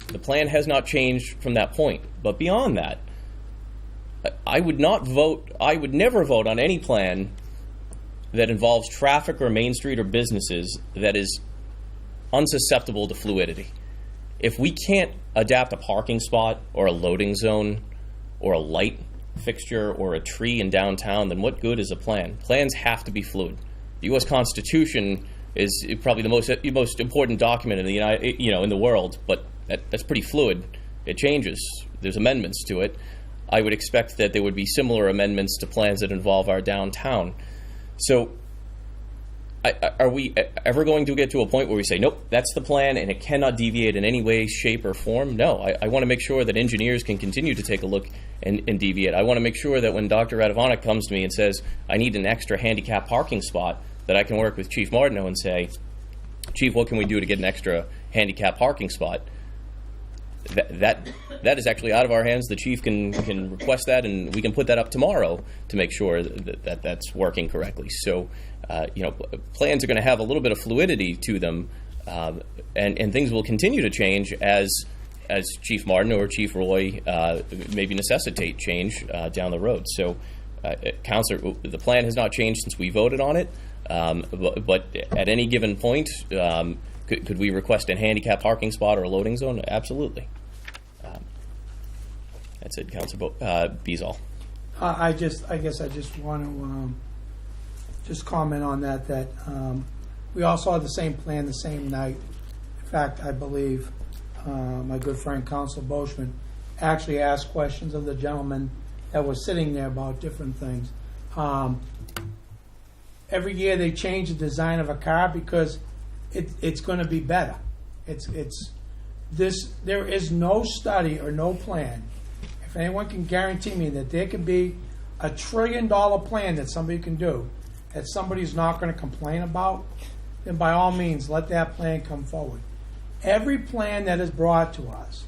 The plan has not changed from that point, but beyond that, I would never vote on any plan that involves traffic or Main Street or businesses that is unsusceptible to fluidity. If we can't adapt a parking spot or a loading zone or a light fixture or a tree in downtown, then what good is a plan? Plans have to be fluid. The U.S. Constitution is probably the most important document in the world, but that's pretty fluid. It changes. There's amendments to it. I would expect that there would be similar amendments to plans that involve our downtown. So are we ever going to get to a point where we say, nope, that's the plan and it cannot deviate in any way, shape, or form? No, I want to make sure that engineers can continue to take a look and deviate. I want to make sure that when Dr. Radovanek comes to me and says, I need an extra handicap parking spot, that I can work with Chief Martineau and say, Chief, what can we do to get an extra handicap parking spot? That is actually out of our hands. The chief can request that, and we can put that up tomorrow to make sure that that's working correctly. So, plans are going to have a little bit of fluidity to them, and things will continue to change as Chief Martin or Chief Roy maybe necessitate change down the road. So, Councillor, the plan has not changed since we voted on it, but at any given point, could we request a handicap parking spot or a loading zone? Absolutely. That's it, Councilor Beazall. I guess I just want to just comment on that we all saw the same plan the same night. In fact, I believe my good friend Council Boschman actually asked questions of the gentleman that was sitting there about different things. Every year they change the design of a car because it's going to be better. There is no study or no plan. If anyone can guarantee me that there could be a $1 trillion plan that somebody can do that somebody's not going to complain about, then by all means let that plan come forward. Every plan that is brought to us,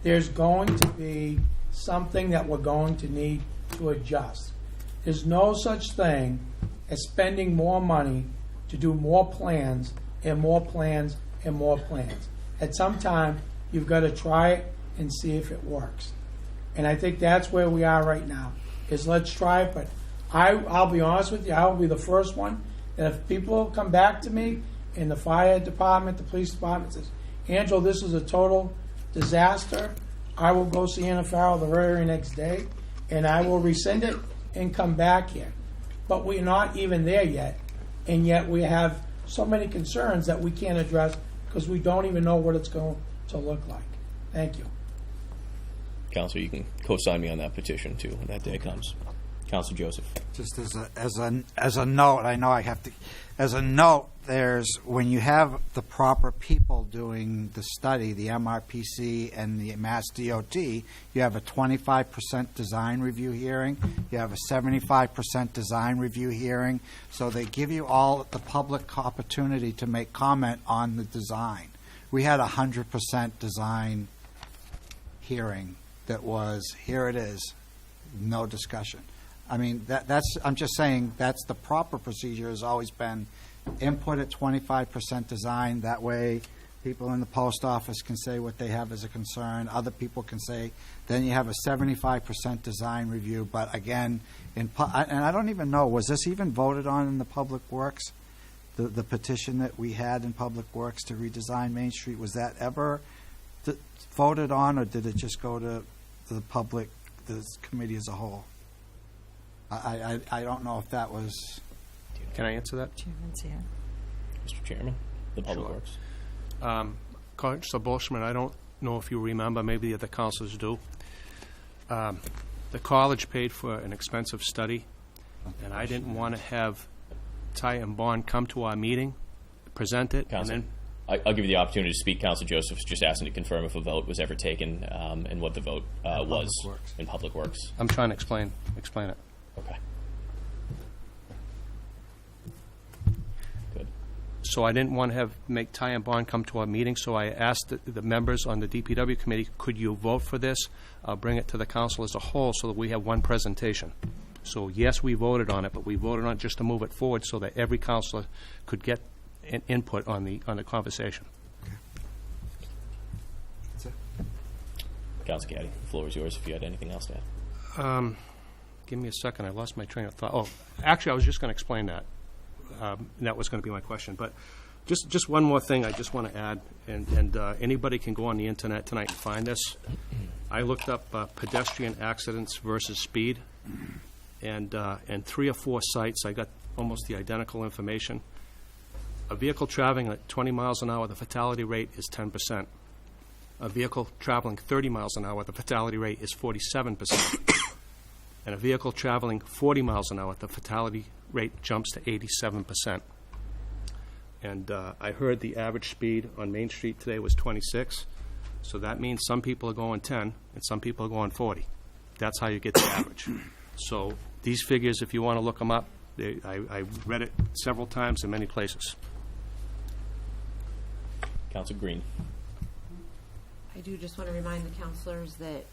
there's going to be something that we're going to need to adjust. There's no such thing as spending more money to do more plans and more plans and more plans. At some time, you've got to try it and see if it works. And I think that's where we are right now, is let's try it. But I'll be honest with you, I will be the first one that if people come back to me in the fire department, the police department says, Angelo, this is a total disaster, I will go see Anna Farrell the very next day, and I will rescind it and come back here. But we're not even there yet, and yet we have so many concerns that we can't address because we don't even know what it's going to look like. Thank you. Councilor, you can co-sign me on that petition too when that day comes. Councilor Joseph. Just as a note, I know I have to. As a note, when you have the proper people doing the study, the MRPC and the Mass DOT, you have a 25% design review hearing. You have a 75% design review hearing. So they give you all the public opportunity to make comment on the design. We had a 100% design hearing that was, here it is, no discussion. I mean, I'm just saying that's the proper procedure has always been input at 25% design. That way people in the post office can say what they have as a concern. Other people can say, then you have a 75% design review. But again, and I don't even know, was this even voted on in the Public Works? The petition that we had in Public Works to redesign Main Street, was that ever voted on, or did it just go to the committee as a whole? I don't know if that was. Can I answer that? Chairman's here. Mr. Chairman, the Public Sure. Works. Councilor Bolshman, I don't know if you remember, maybe the other councilors do. The college paid for an expensive study, and I didn't want to have Ty and Bond come to our meeting, present it, Council, and then. I'll give you the opportunity to speak. Councilor Joseph's just asking to confirm if a vote was ever taken and what the vote was in Public Works. I'm trying to explain it. Okay. Good. So I didn't want to make Ty and Bond come to our meeting, so I asked the members on the DPW committee, could you vote for this? I'll bring it to the council as a whole so that we have one presentation. So yes, we voted on it, but we voted on it just to move it forward so that every councilor could get an input on the conversation. That's it. Councilor Caddy, the floor is yours if you had anything else to add. Give me a second. I lost my train of thought. Oh, actually, I was just going to explain that. That was going to be my question. But just one more thing I just want to add, and anybody can go on the internet tonight and find this. I looked up pedestrian accidents versus speed, and 3 or 4 sites, I got almost the identical information. A vehicle traveling at 20 miles an hour, the fatality rate is 10%. A vehicle traveling 30 miles an hour, the fatality rate is 47%. And a vehicle traveling 40 miles an hour, the fatality rate jumps to 87%. And I heard the average speed on Main Street today was 26. So that means some people are going 10 and some people are going 40. That's how you get the average. So these figures, if you want to look them up, I read it several times in many places. Councilor Green. I do just want to remind the councilors that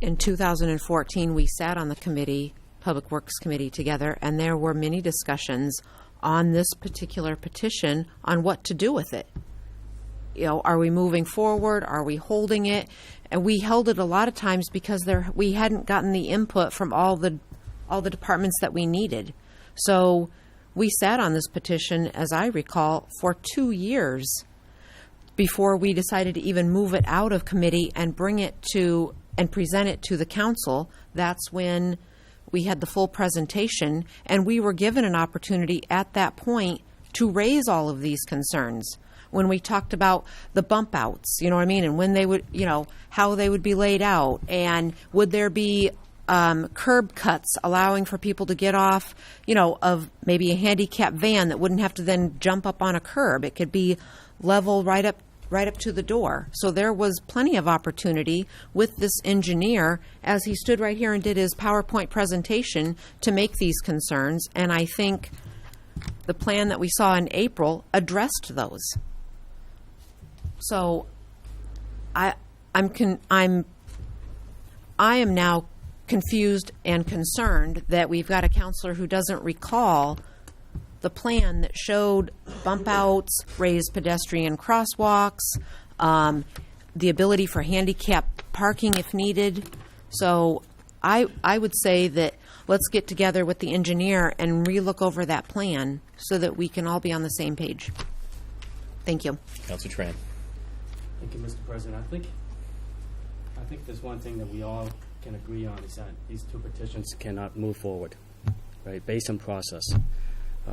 in 2014, we sat on the committee, Public Works Committee, together, and there were many discussions on this particular petition on what to do with it. You know, are we moving forward? Are we holding it? And we held it a lot of times because we hadn't gotten the input from all the departments that we needed. So we sat on this petition, as I recall, for 2 years before we decided to even move it out of committee and bring it to and present it to the council, that's when we had the full presentation, and we were given an opportunity at that point to raise all of these concerns. When we talked about the bump outs, you know what I mean, and when they would, you know, how they would be laid out, and would there be curb cuts allowing for people to get off, you know, of maybe a handicap van that wouldn't have to then jump up on a curb. It could be level right up to the door. So there was plenty of opportunity with this engineer as he stood right here and did his PowerPoint presentation to make these concerns, and I think the plan that we saw in April addressed those. So I am now confused and concerned that we've got a counselor who doesn't recall the plan that showed bump outs, raised pedestrian crosswalks, the ability for handicap parking if needed. So I would say that let's get together with the engineer and relook over that plan so that we can all be on the same page. Thank you. Councilor Tran. Thank you, Mr. President. I think there's one thing that we all can agree on is that these two petitions cannot move forward, right, based on process.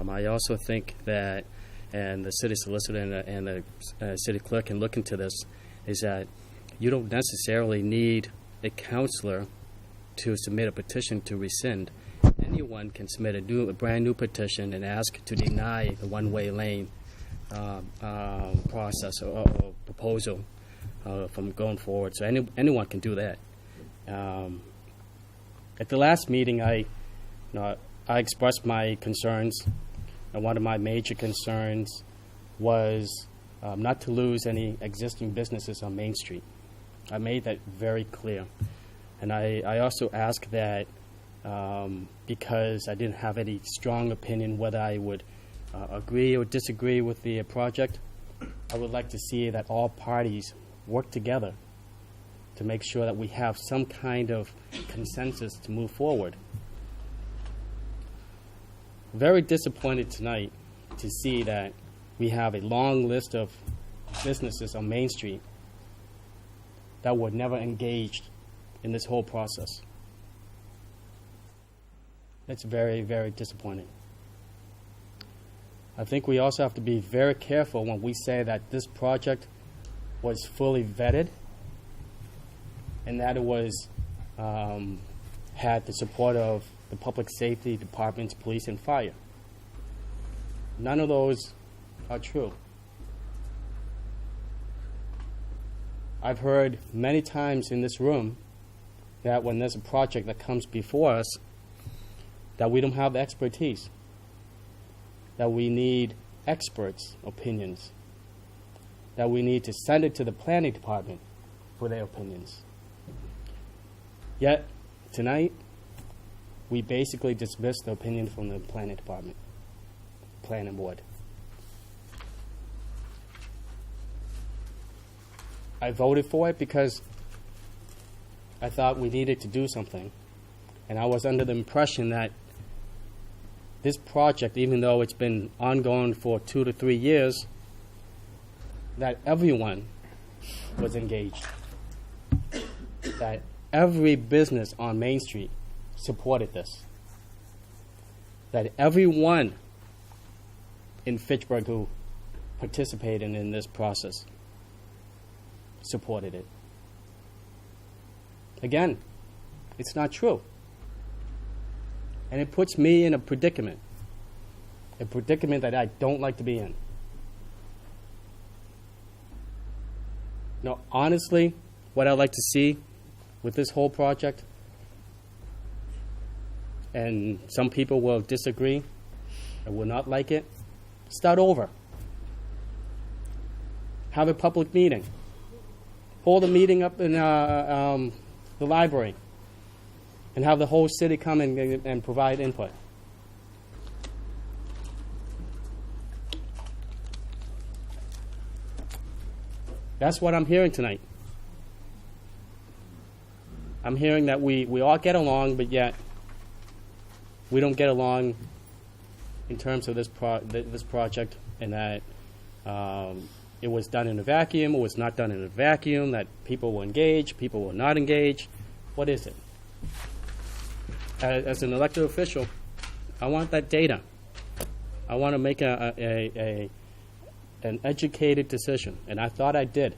I also think that, and the city solicitor and the city clerk can look into this, is that you don't necessarily need a counselor to submit a petition to rescind. Anyone can submit a brand new petition and ask to deny the one-way lane process or proposal from going forward. So anyone can do that. At the last meeting, I expressed my concerns, and one of my major concerns was not to lose any existing businesses on Main Street. I made that very clear. And I also asked that because I didn't have any strong opinion whether I would agree or disagree with the project, I would like to see that all parties work together to make sure that we have some kind of consensus to move forward. Very disappointed tonight to see that we have a long list of businesses on Main Street that were never engaged in this whole process. That's very, very disappointing. I think we also have to be very careful when we say that this project was fully vetted and that it was had the support of the public safety departments, police, and fire. None of those are true. I've heard many times in this room that when there's a project that comes before us, that we don't have the expertise, that we need experts' opinions, that we need to send it to the planning department for their opinions. Yet, tonight, we basically dismissed the opinion from the planning department, planning board. I voted for it because I thought we needed to do something. And I was under the impression that this project, even though it's been ongoing for 2 to 3 years, that everyone was engaged. That every business on Main Street supported this. That everyone in Fitchburg who participated in this process supported it. Again, it's not true. And it puts me in a predicament that I don't like to be in. Now, honestly, what I'd like to see with this whole project, and some people will disagree and will not like it, start over. Have a public meeting. Hold a meeting up in the library and have the whole city come and provide input. That's what I'm hearing tonight. I'm hearing that we all get along, but yet we don't get along in terms of this project, and that it was done in a vacuum, it was not done in a vacuum, that people were engaged, people were not engaged. What is it? As an elected official, I want that data. I want to make an educated decision, and I thought I did.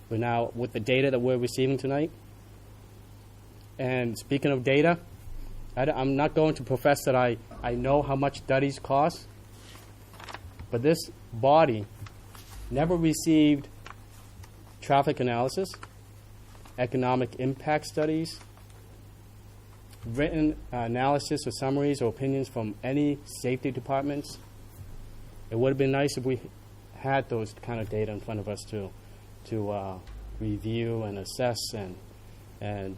But now, with the data that we're receiving tonight, and speaking of data, I'm not going to profess that I know how much studies cost, but this body never received traffic analysis, economic impact studies, written analysis or summaries or opinions from any safety departments. It would have been nice if we had those kind of data in front of us to review and assess and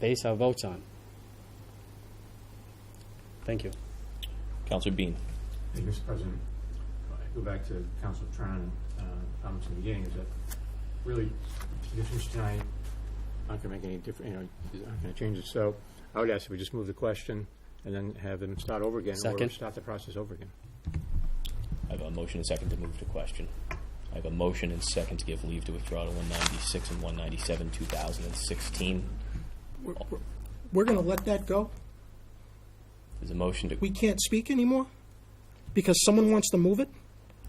base our votes on. Thank you. Councilor Bean. Thank you, Mr. President. I go back to Councilor Tran comments in the beginning, is that really the difference tonight not going to make any difference, not going to change it. So I would ask if we just move the question and then have them start over again, Second. or start the process over again. I have a motion and second to move to question. I have a motion and second to give leave to withdraw to 196 and 197, 2016. We're going to let that go? There's a motion to... We can't speak anymore? Because someone wants to move it?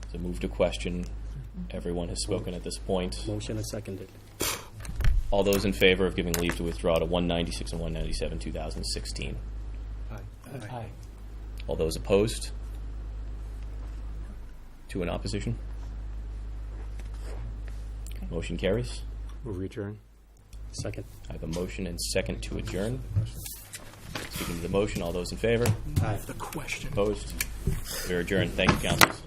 There's a move to question. Everyone has spoken at this point. Motion is seconded. All those in favor of giving leave to withdraw to 196 and 197, 2016? Aye. All those opposed? Two in opposition? Motion carries. Move return. Second. I have a motion and second to adjourn. Speaking to the motion, all those in favor? Aye. The question. Opposed? We are adjourned. Thank you, councilors.